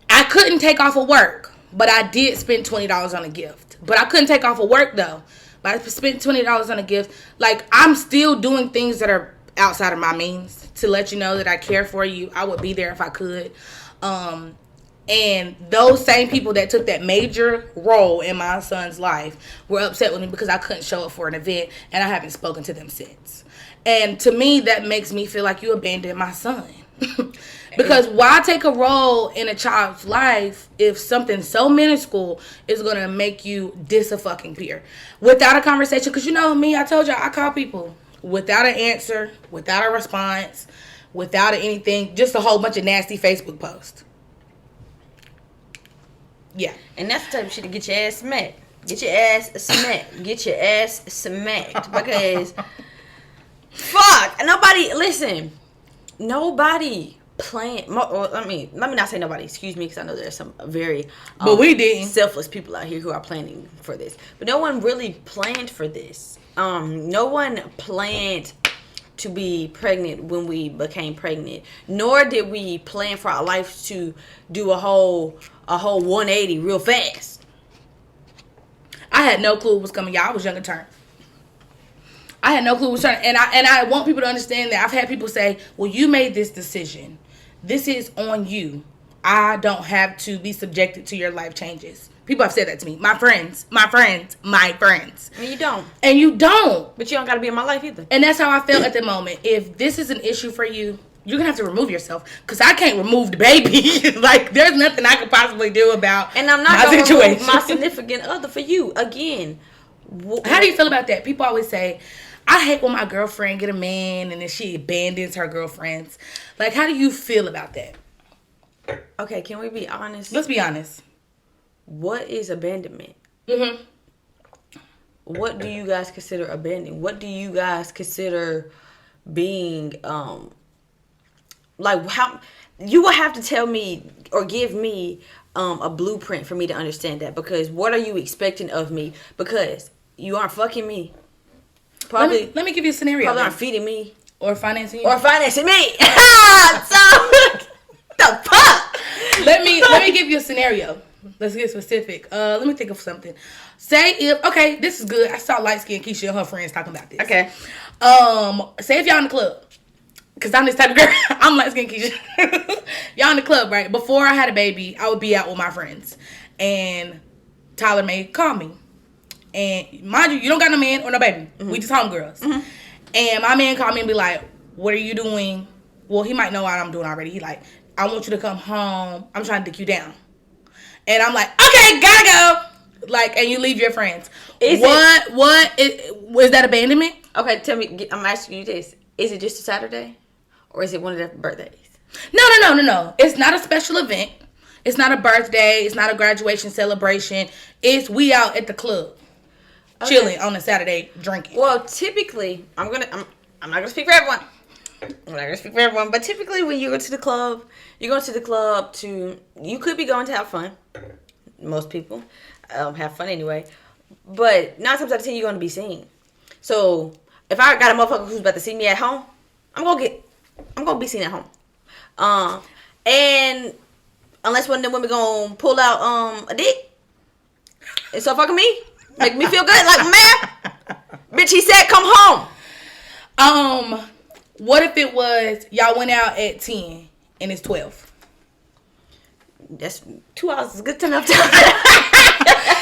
[SPEAKER 1] I couldn't take off of work, but I did spend $20 on a gift. But I couldn't take off of work though. But I spent $20 on a gift. Like, I'm still doing things that are outside of my means to let you know that I care for you. I would be there if I could. And those same people that took that major role in my son's life were upset with me because I couldn't show up for an event, and I haven't spoken to them since. And to me, that makes me feel like you abandoned my son. Because why take a role in a child's life if something so minuscule is going to make you dis-a-fucking-peer? Without a conversation, because you know me, I told y'all, I call people without an answer, without a response, without anything, just a whole bunch of nasty Facebook posts. Yeah.
[SPEAKER 2] And that's the type of shit to get your ass smacked. Get your ass smacked. Get your ass smacked. Because, fuck, nobody planned. Let me not say nobody. Excuse me, because I know there's some very
[SPEAKER 1] but we didn't.
[SPEAKER 2] selfless people out here who are planning for this. But no one really planned for this. No one planned to be pregnant when we became pregnant. Nor did we plan for our life to do a whole 180 real fast.
[SPEAKER 1] I had no clue what was coming. Y'all, I was young and turned. I had no clue what was turning. And I want people to understand that I've had people say, well, you made this decision. This is on you. I don't have to be subjected to your life changes. People have said that to me. My friends.
[SPEAKER 2] And you don't.
[SPEAKER 1] And you don't.
[SPEAKER 2] But you don't got to be in my life either.
[SPEAKER 1] And that's how I felt at the moment. If this is an issue for you, you're going to have to remove yourself. Because I can't remove the baby. Like, there's nothing I could possibly do about
[SPEAKER 2] and I'm not going to remove my significant other for you. Again.
[SPEAKER 1] How do you feel about that? People always say, I hate when my girlfriend get a man and then she abandons her girlfriends. Like, how do you feel about that?
[SPEAKER 2] Okay, can we be honest?
[SPEAKER 1] Let's be honest.
[SPEAKER 2] What is abandonment?
[SPEAKER 1] Mm-hmm.
[SPEAKER 2] What do you guys consider abandoning? What do you guys consider being, like, how, you will have to tell me or give me a blueprint for me to understand that. Because what are you expecting of me? Because you aren't fucking me. Probably.
[SPEAKER 1] Let me give you a scenario.
[SPEAKER 2] Probably aren't feeding me.
[SPEAKER 1] Or financing you.
[SPEAKER 2] Or financing me. So, the fuck?
[SPEAKER 1] Let me give you a scenario. Let's get specific. Let me think of something. Say if, okay, this is good. I saw light skinned Keisha and her friends talking about this.
[SPEAKER 2] Okay.
[SPEAKER 1] Say if y'all in the club. Because I'm this type of girl. I'm light skinned Keisha. Y'all in the club, right? Before I had a baby, I would be out with my friends. And Tyler may call me. And mind you don't got no man or no baby. Mm-hmm. We just homegirls. Mm-hmm. And my man called me and be like, what are you doing? Well, he might know what I'm doing already. He like, I want you to come home. I'm trying to dick you down. And I'm like, okay, gotta go. Like, and you leave your friends. Is that abandonment?
[SPEAKER 2] Okay, tell me, I'm asking you this. Is it just a Saturday? Or is it one of their birthdays?
[SPEAKER 1] No. It's not a special event. It's not a birthday. It's not a graduation celebration. It's we out at the club. Okay. Chilling on a Saturday, drinking.
[SPEAKER 2] Well, typically, I'm not gonna speak for everyone. But typically when you go to the club, you're going to the club you could be going to have fun. Most people have fun anyway. But 9 times out of 10, you're going to be seen. So if I got a motherfucker who's about to see me at home, I'm going to be seen at home. And unless one of them women gonna pull out a dick. And so fucking me. Make me feel good. Like, man, bitch, he said come home.
[SPEAKER 1] What if it was y'all went out at 10 and it's 12?
[SPEAKER 2] That's 2 hours is good enough time.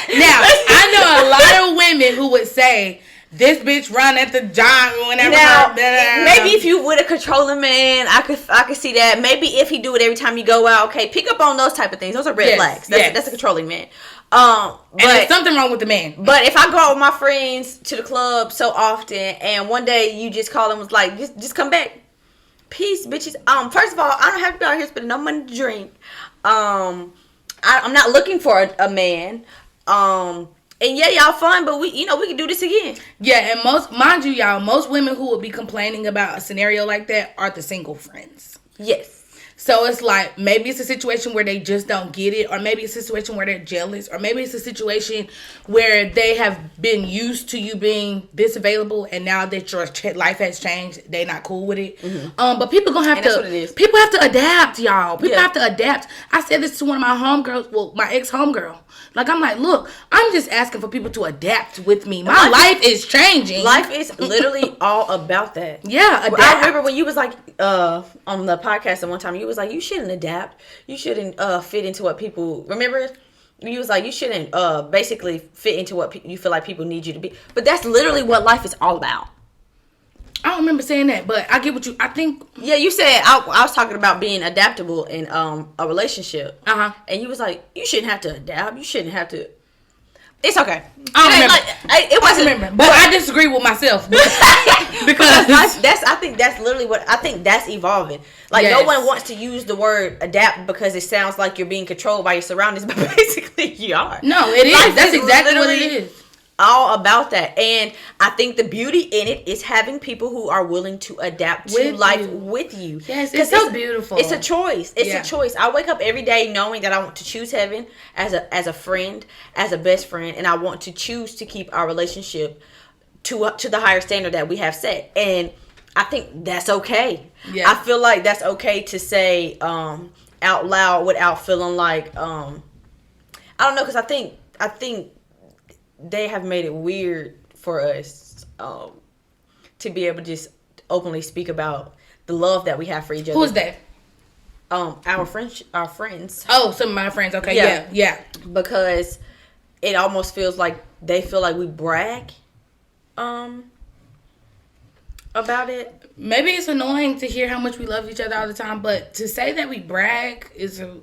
[SPEAKER 1] Now, I know a lot of women who would say, this bitch run at the job whenever.
[SPEAKER 2] Now, maybe if you with a controlling man, I could see that. Maybe if he do it every time you go out, okay, pick up on those type of things. Those are red flags. That's a controlling man. But
[SPEAKER 1] and there's something wrong with the man.
[SPEAKER 2] But if I go out with my friends to the club so often, and one day you just call and was like, just come back. Peace, bitches. First of all, I don't have to be out here spending no money to drink. I'm not looking for a man. And yeah, y'all fun, but we can do this again.
[SPEAKER 1] Yeah, and most women who would be complaining about a scenario like that are the single friends.
[SPEAKER 2] Yes.
[SPEAKER 1] So it's like, maybe it's a situation where they just don't get it, or maybe it's a situation where they're jealous, or maybe it's a situation where they have been used to you being this available, and now that your life has changed, they're not cool with it. Mm-hmm. But people gonna have to. People have to adapt, y'all. People have to adapt. I said this to one of my homegirls, well, my ex-homegirl. Like, I'm like, look, I'm just asking for people to adapt with me. My life is changing.
[SPEAKER 2] Life is literally all about that.
[SPEAKER 1] Yeah, adapt.
[SPEAKER 2] I remember when you was like, on the podcast at one time, you was like, you shouldn't adapt. You shouldn't fit into what people, remember? You was like, you shouldn't basically fit into what you feel like people need you to be. But that's literally what life is all about.
[SPEAKER 1] I don't remember saying that, but I get what I think.
[SPEAKER 2] Yeah, you said I was talking about being adaptable in a relationship. And you was like, you shouldn't have to adapt. You shouldn't have to. It's okay.
[SPEAKER 1] I don't remember. It wasn't. I remember, but I disagree with myself because
[SPEAKER 2] I think that's literally what I think. That's evolving. Like, no one wants to use the word adapt because it sounds like you're being controlled by your surroundings, but basically you are.
[SPEAKER 1] No, it is. That's exactly what it is.
[SPEAKER 2] All about that. And I think the beauty in it is having people who are willing to adapt to life with you.
[SPEAKER 1] Yes, it's so beautiful.
[SPEAKER 2] It's a choice. It's a choice. I wake up every day knowing that I want to choose heaven as a friend, as a best friend, and I want to choose to keep our relationship to the higher standard that we have set. And I think that's okay. Yeah. I feel like that's okay to say out loud without feeling like I don't know, because I think they have made it weird for us to be able to just openly speak about the love that we have for each other.
[SPEAKER 1] Who is that?
[SPEAKER 2] Our friends.
[SPEAKER 1] Oh, some of my friends. Okay, yeah.
[SPEAKER 2] Because it almost feels like they feel like we brag about it.
[SPEAKER 1] Maybe it's annoying to hear how much we love each other all the time, but to say that we brag is a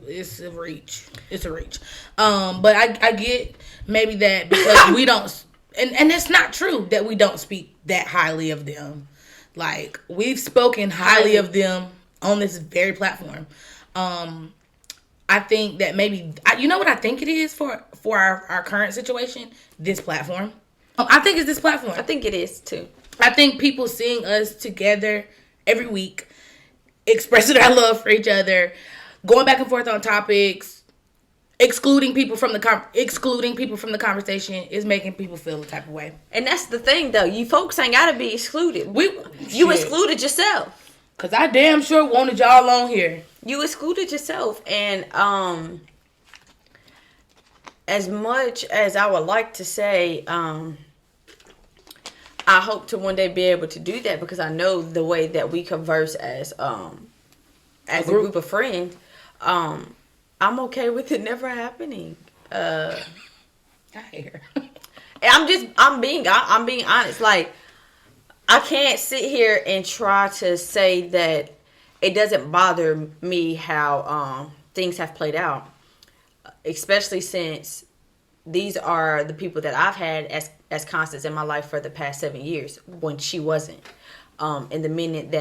[SPEAKER 1] reach. It's a reach. But I get maybe that because we don't, and it's not true that we don't speak that highly of them. Like, we've spoken highly of them on this very platform. I think that maybe, you know what I think it is for our current situation? This platform. I think it's this platform.
[SPEAKER 2] I think it is too.
[SPEAKER 1] I think people seeing us together every week, expressing our love for each other, going back and forth on topics, excluding people from the conversation is making people feel a type of way.
[SPEAKER 2] And that's the thing, though. You folks ain't gotta be excluded. You excluded yourself.
[SPEAKER 1] Cause I damn sure wanted y'all on here.
[SPEAKER 2] You excluded yourself, and as much as I would like to say, I hope to one day be able to do that, because I know the way that we converse as a group of friends. I'm okay with it never happening.
[SPEAKER 1] I hear.
[SPEAKER 2] I'm being honest. Like, I can't sit here and try to say that it doesn't bother me how things have played out, especially since these are the people that I've had as constants in my life for the past 7 years when she wasn't. And the minute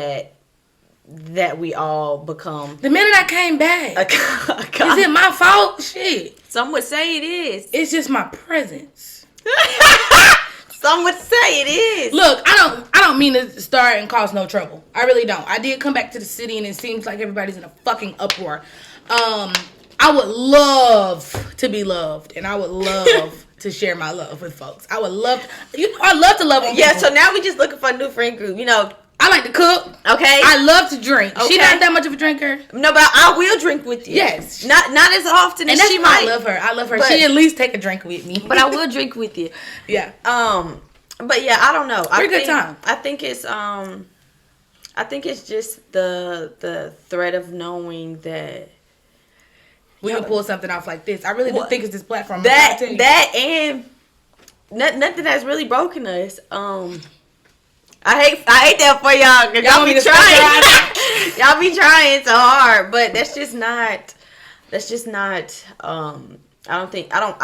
[SPEAKER 2] that we all become...
[SPEAKER 1] The minute I came back. Is it my fault? Shit.
[SPEAKER 2] Some would say it is.
[SPEAKER 1] It's just my presence.
[SPEAKER 2] Some would say it is.
[SPEAKER 1] Look, I don't mean to start and cause no trouble. I really don't. I did come back to the city and it seems like everybody's in a fucking uproar. I would love to be loved, and I would love to share my love with folks. I would love, I love to love on people.
[SPEAKER 2] So now we just looking for a new friend group.
[SPEAKER 1] I like to cook.
[SPEAKER 2] Okay.
[SPEAKER 1] I love to drink.
[SPEAKER 2] Okay.
[SPEAKER 1] She's not that much of a drinker.
[SPEAKER 2] No, but I will drink with you.
[SPEAKER 1] Yes.
[SPEAKER 2] Not as often as she might.
[SPEAKER 1] I love her. She at least take a drink with me.
[SPEAKER 2] But I will drink with you.
[SPEAKER 1] Yeah.
[SPEAKER 2] But yeah, I don't know.
[SPEAKER 1] Good time.
[SPEAKER 2] I think it's just the threat of knowing that
[SPEAKER 1] we can pull something off like this. I really do think it's this platform.
[SPEAKER 2] That and nothing that's really broken us. I hate that for y'all, because y'all be trying. Y'all be trying so hard, but that's just not. I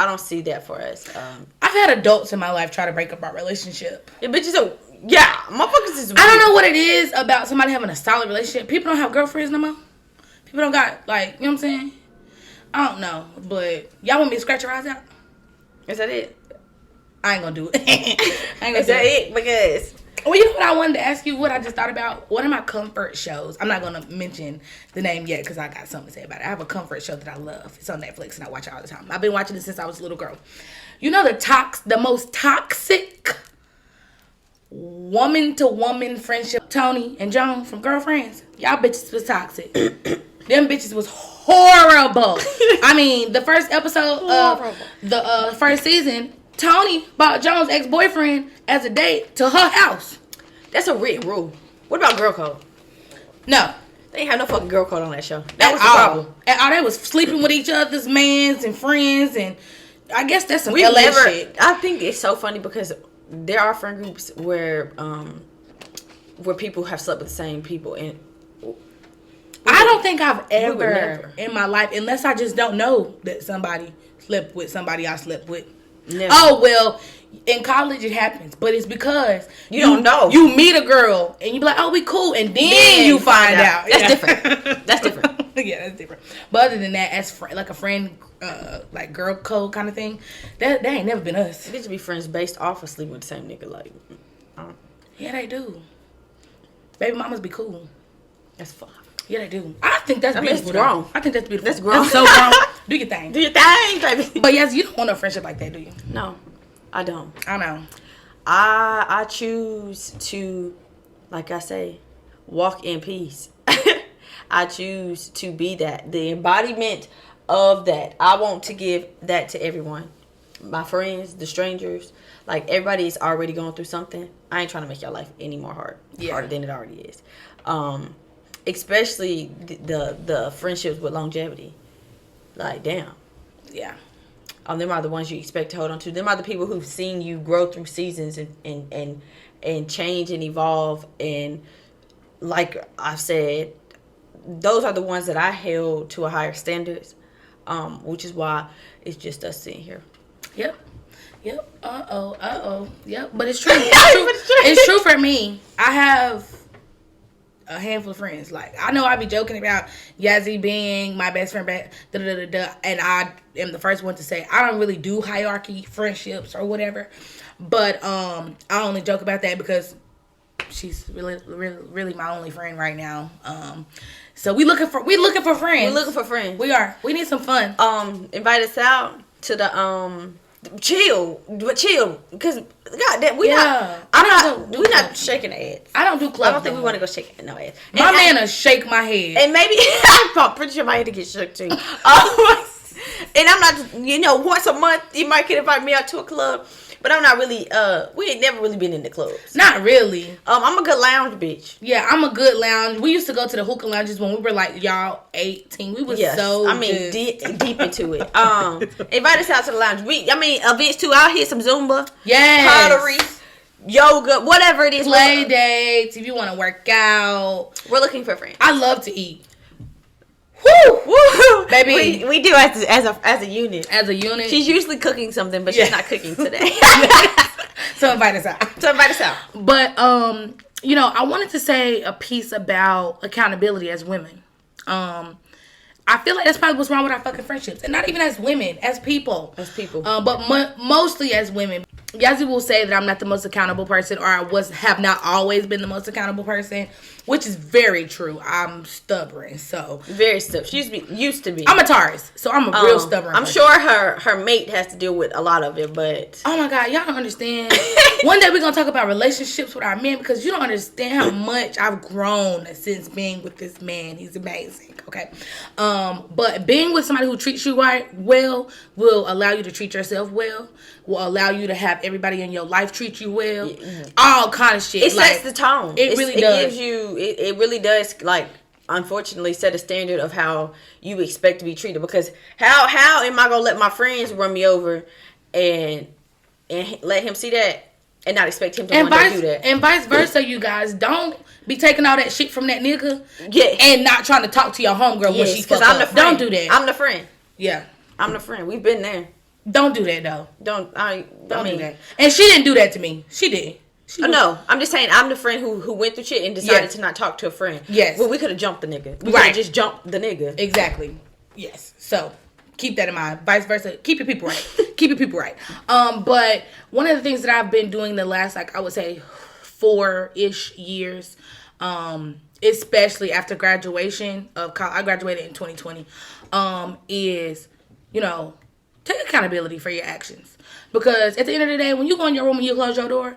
[SPEAKER 2] don't see that for us.
[SPEAKER 1] I've had adults in my life try to break up our relationship.
[SPEAKER 2] Yeah, bitches motherfuckers is weird.
[SPEAKER 1] I don't know what it is about somebody having a solid relationship. People don't have girlfriends no more. People don't got, like, you know what I'm saying? I don't know, but y'all want me to scratch your eyes out?
[SPEAKER 2] Is that it?
[SPEAKER 1] I ain't gonna do it.
[SPEAKER 2] Is that it? Because...
[SPEAKER 1] Well, you know what I wanted to ask you? What I just thought about? One of my comfort shows. I'm not going to mention the name yet because I got something to say about it. I have a comfort show that I love. It's on Netflix and I watch it all the time. I've been watching it since I was a little girl. You know the most toxic woman-to-woman friendship? Tony and Joan from Girlfriends. Y'all bitches was toxic. Them bitches was horrible. I mean, the first episode of the first season... Tony bought Joan's ex-boyfriend as a date to her house.
[SPEAKER 2] That's a written rule. What about girl code?
[SPEAKER 1] No.
[SPEAKER 2] They ain't have no fucking girl code on that show. That was the problem.
[SPEAKER 1] And they was sleeping with each other's mans and friends, and I guess that's some LA shit.
[SPEAKER 2] I think it's so funny because there are friend groups where people have slept with the same people, and
[SPEAKER 1] I don't think I've ever in my life, unless I just don't know that somebody slept with somebody I slept with. Never. Oh, well, in college it happens, but it's because
[SPEAKER 2] you don't know.
[SPEAKER 1] You meet a girl and you be like, oh, we cool, and then you find out.
[SPEAKER 2] That's different. That's different.
[SPEAKER 1] Yeah, that's different. But other than that, as like a friend, like girl code kind of thing, that ain't never been us.
[SPEAKER 2] Bitches be friends based off of sleeping with the same nigga. Like,
[SPEAKER 1] yeah, they do. Baby mamas be cool.
[SPEAKER 2] That's fun.
[SPEAKER 1] Yeah, they do. I think that's beautiful.
[SPEAKER 2] That's grown.
[SPEAKER 1] I think that's beautiful.
[SPEAKER 2] That's grown.
[SPEAKER 1] That's so grown. Do your thing.
[SPEAKER 2] Do your thing, baby.
[SPEAKER 1] But yes, you don't want no friendship like that, do you?
[SPEAKER 2] No, I don't.
[SPEAKER 1] I know.
[SPEAKER 2] I choose to, like I say, walk in peace. I choose to be that. The embodiment of that. I want to give that to everyone. My friends, the strangers. Like, everybody's already going through something. I ain't trying to make your life any more harder than it already is. Especially the friendships with longevity. Like, damn.
[SPEAKER 1] Yeah.
[SPEAKER 2] Them are the ones you expect to hold on to. Them are the people who've seen you grow through seasons and change and evolve. And like I've said, those are the ones that I held to a higher standards. Which is why it's just us sitting here.
[SPEAKER 1] Yep. Yep. But it's true. It's true for me. I have a handful of friends. Like, I know I be joking about Yazzie being my best friend, and I am the first one to say I don't really do hierarchy friendships or whatever. But I only joke about that because she's really my only friend right now. So we looking for friends.
[SPEAKER 2] We're looking for friends.
[SPEAKER 1] We are. We need some fun.
[SPEAKER 2] Invite us out to the chill, because goddamn, we're not shaking ass.
[SPEAKER 1] I don't do clubs.
[SPEAKER 2] I don't think we want to go shake no ass.
[SPEAKER 1] My man will shake my head,
[SPEAKER 2] and maybe I'm pretty sure my head to get shook too. And I'm not, once a month you might could invite me out to a club, but I'm not really. We ain't never really been in the clubs.
[SPEAKER 1] Not really.
[SPEAKER 2] I'm a good lounge bitch.
[SPEAKER 1] Yeah, I'm a good lounge. We used to go to the hookah lounges when we were like 18. We was
[SPEAKER 2] deep into it. Invite us out to the lounge. Events too. I'll hit some Zumba.
[SPEAKER 1] Yes.
[SPEAKER 2] Pottery. Yoga. Whatever it is.
[SPEAKER 1] Play dates. If you want to work out.
[SPEAKER 2] We're looking for friends.
[SPEAKER 1] I love to eat.
[SPEAKER 2] Woo!
[SPEAKER 1] Baby.
[SPEAKER 2] We do as a unit.
[SPEAKER 1] As a unit.
[SPEAKER 2] She's usually cooking something, but she's not cooking today.
[SPEAKER 1] So invite us out. But I wanted to say a piece about accountability as women. I feel like that's probably what's wrong with our fucking friendships. And not even as women, as people. But mostly as women. Yazzie will say that I'm not the most accountable person, or I have not always been the most accountable person. which is very true. I'm stubborn, so
[SPEAKER 2] very stubborn. She used to be.
[SPEAKER 1] I'm a Taurus, so I'm a real stubborn.
[SPEAKER 2] I'm sure her mate has to deal with a lot of it, but
[SPEAKER 1] oh my God, y'all don't understand. One day we're gonna talk about relationships with our men, because you don't understand how much I've grown since being with this man. He's amazing. Okay, but being with somebody who treats you well will allow you to treat yourself well. Will allow you to have everybody in your life treat you well. All kind of shit.
[SPEAKER 2] It sets the tone.
[SPEAKER 1] It really does.
[SPEAKER 2] It gives you. It really does. Like, unfortunately, set a standard of how you expect to be treated. Because how am I gonna let my friends run me over and let him see that and not expect him to want to do that?
[SPEAKER 1] And vice versa, you guys. Don't be taking all that shit from that nigga.
[SPEAKER 2] Yeah.
[SPEAKER 1] And not trying to talk to your homegirl when she fuck up. Don't do that.
[SPEAKER 2] I'm the friend.
[SPEAKER 1] Yeah.
[SPEAKER 2] I'm the friend. We've been there.
[SPEAKER 1] Don't do that though.
[SPEAKER 2] Don't
[SPEAKER 1] do that. And she didn't do that to me. She did.
[SPEAKER 2] No, I'm just saying I'm the friend who went through shit and decided to not talk to a friend.
[SPEAKER 1] Yes.
[SPEAKER 2] Well, we could have jumped the nigga. We could have just jumped the nigga.
[SPEAKER 1] Exactly. Yes. So keep that in mind. Vice versa. Keep your people right. Keep your people right. But one of the things that I've been doing the last, like, I would say 4-ish years, especially after graduation of college, I graduated in 2020, is, take accountability for your actions. Because at the end of the day, when you go in your room and you close your door,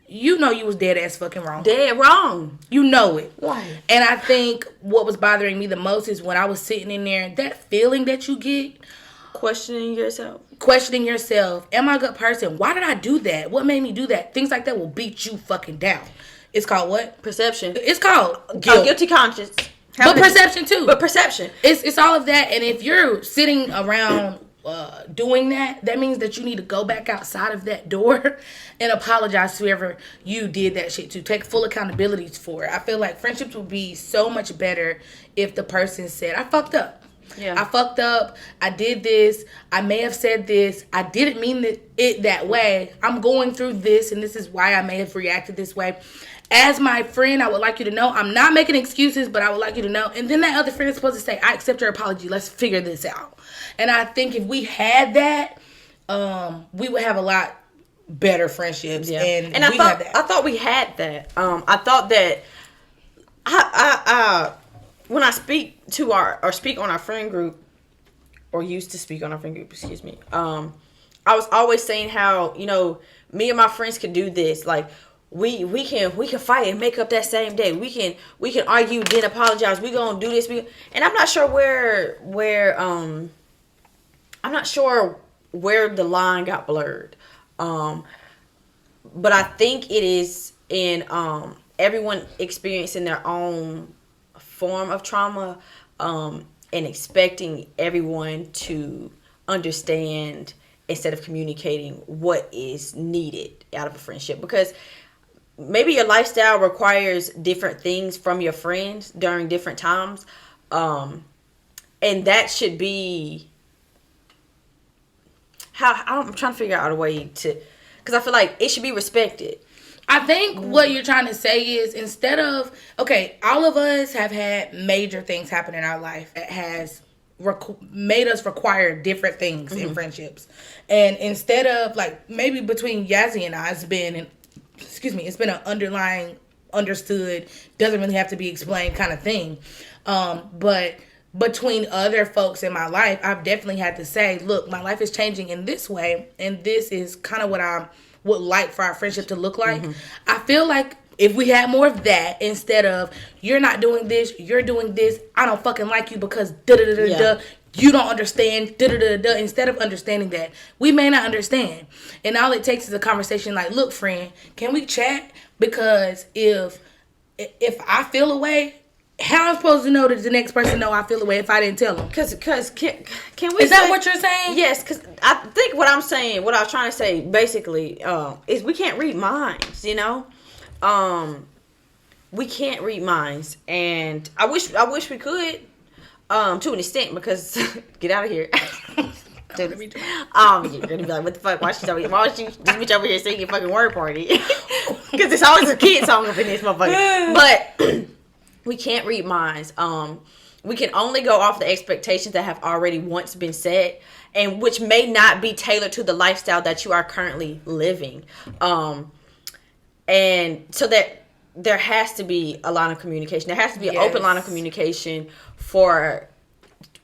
[SPEAKER 1] you know you was dead ass fucking wrong.
[SPEAKER 2] Dead wrong.
[SPEAKER 1] You know it.
[SPEAKER 2] Right.
[SPEAKER 1] And I think what was bothering me the most is when I was sitting in there, that feeling that you get.
[SPEAKER 2] Questioning yourself.
[SPEAKER 1] Am I a good person? Why did I do that? What made me do that? Things like that will beat you fucking down. It's called what?
[SPEAKER 2] Perception.
[SPEAKER 1] It's called guilt.
[SPEAKER 2] Guilty conscience.
[SPEAKER 1] But perception too.
[SPEAKER 2] But perception.
[SPEAKER 1] It's all of that. And if you're sitting around doing that means that you need to go back outside of that door and apologize to whoever you did that shit to. Take full accountability for it. I feel like friendships would be so much better if the person said, I fucked up.
[SPEAKER 2] Yeah.
[SPEAKER 1] I fucked up. I did this. I may have said this. I didn't mean it that way. I'm going through this, and this is why I may have reacted this way. As my friend, I would like you to know, I'm not making excuses, but I would like you to know. And then that other friend is supposed to say, I accept your apology. Let's figure this out. And I think if we had that, we would have a lot better friendships. Yeah. And
[SPEAKER 2] I thought we had that. I thought that I when I speak to speak on our friend group, or used to speak on our friend group, excuse me. I was always saying how, me and my friends could do this. Like, we can fight and make up that same day. We can argue, then apologize. We gonna do this. And I'm not sure where the line got blurred. But I think it is in everyone experiencing their own form of trauma, and expecting everyone to understand instead of communicating what is needed out of a friendship. Because maybe your lifestyle requires different things from your friends during different times. And that should be I'm trying to figure out a way to, because I feel like it should be respected.
[SPEAKER 1] I think what you're trying to say is, instead of, all of us have had major things happen in our life that has made us require different things in friendships. And instead of, like, maybe between Yazzie and I, it's been an underlying, understood, doesn't really have to be explained kind of thing. But between other folks in my life, I've definitely had to say, look, my life is changing in this way, and this is kind of what I would like for our friendship to look like. I feel like if we had more of that, instead of, you're not doing this, you're doing this, I don't fucking like you because da-da-da-da-da, you don't understand, da-da-da-da-da. Instead of understanding that, we may not understand. And all it takes is a conversation like, look, friend, can we chat? Because if I feel a way, how am I supposed to know that the next person know I feel a way if I didn't tell them?
[SPEAKER 2] Because can we?
[SPEAKER 1] Is that what you're saying?
[SPEAKER 2] Yes, because I think what I was trying to say basically is we can't read minds. We can't read minds, and I wish we could, to an extent, because get out of here. You're gonna be like, what the fuck? Why is this bitch over here singing fucking word party? Because it's always a kid song up in this motherfucker. But we can't read minds. We can only go off the expectations that have already once been set, and which may not be tailored to the lifestyle that you are currently living. And so that there has to be a line of communication. There has to be an open line of communication for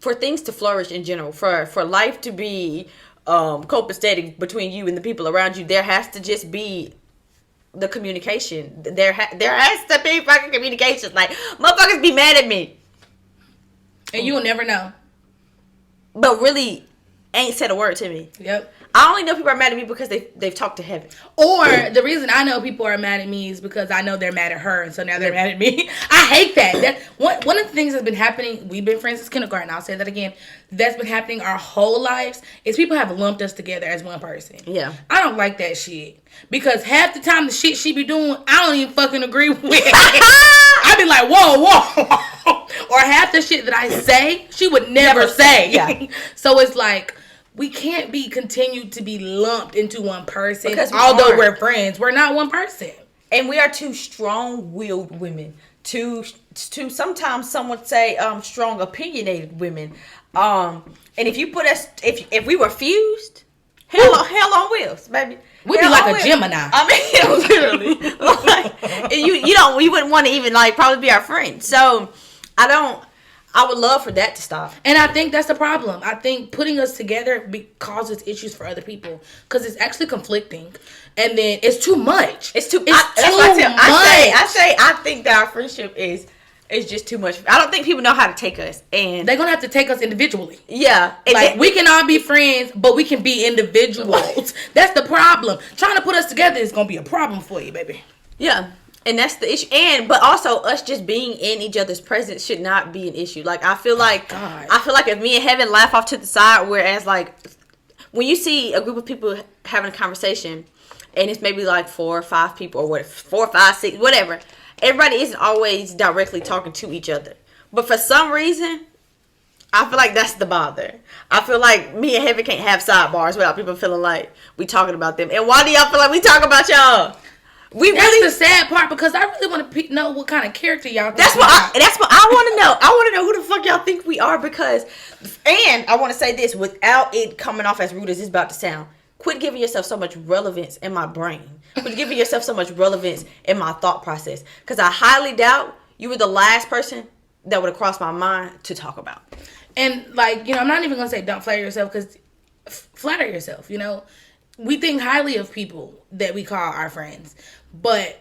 [SPEAKER 2] things to flourish in general. For life to be copacetic between you and the people around you, there has to just be the communication. There has to be fucking communication. Like, motherfuckers be mad at me.
[SPEAKER 1] And you will never know.
[SPEAKER 2] But really ain't said a word to me.
[SPEAKER 1] Yep.
[SPEAKER 2] I only know people are mad at me because they've talked to heaven.
[SPEAKER 1] Or the reason I know people are mad at me is because I know they're mad at her, and so now they're mad at me. I hate that. That one of the things that's been happening, we've been friends since kindergarten, I'll say that again, that's been happening our whole lives, is people have lumped us together as one person.
[SPEAKER 2] Yeah.
[SPEAKER 1] I don't like that shit. Because half the time the shit she be doing, I don't even fucking agree with. I be like, whoa. Or half the shit that I say, she would never say.
[SPEAKER 2] Yeah.
[SPEAKER 1] So it's like, we can't be continued to be lumped into one person.
[SPEAKER 2] Because
[SPEAKER 1] although we're friends, we're not one person.
[SPEAKER 2] And we are two strong-willed women. Two sometimes some would say strong opinionated women. And if you put us, if we were fused, hell on wheels, baby.
[SPEAKER 1] We'd be like a Gemini.
[SPEAKER 2] I mean, literally. Like, you wouldn't want to even like probably be our friend. So I would love for that to stop.
[SPEAKER 1] And I think that's the problem. I think putting us together causes issues for other people because it's actually conflicting, and then it's too much.
[SPEAKER 2] It's too much. I think that our friendship is just too much. I don't think people know how to take us, and
[SPEAKER 1] they're gonna have to take us individually.
[SPEAKER 2] Yeah,
[SPEAKER 1] like we can all be friends, but we can be individuals. That's the problem. Trying to put us together is gonna be a problem for you, baby.
[SPEAKER 2] Yeah. And that's the issue. But also us just being in each other's presence should not be an issue. Like I feel like if me and Heaven laugh off to the side, whereas like when you see a group of people having a conversation and it's maybe like 4 or 5 people or what, 4, 5, 6, whatever, everybody isn't always directly talking to each other. But for some reason, I feel like that's the bother. I feel like me and Heaven can't have sidebars without people feeling like we talking about them. And why do y'all feel like we talk about y'all?
[SPEAKER 1] That's the sad part because I really want to know what kind of character y'all think.
[SPEAKER 2] That's what I want to know. I want to know who the fuck y'all think we are and I want to say this without it coming off as rude as it's about to sound. Quit giving yourself so much relevance in my brain. Quit giving yourself so much relevance in my thought process. Because I highly doubt you were the last person that would have crossed my mind to talk about.
[SPEAKER 1] And like, I'm not even going to say don't flatter yourself because flatter yourself, We think highly of people that we call our friends. But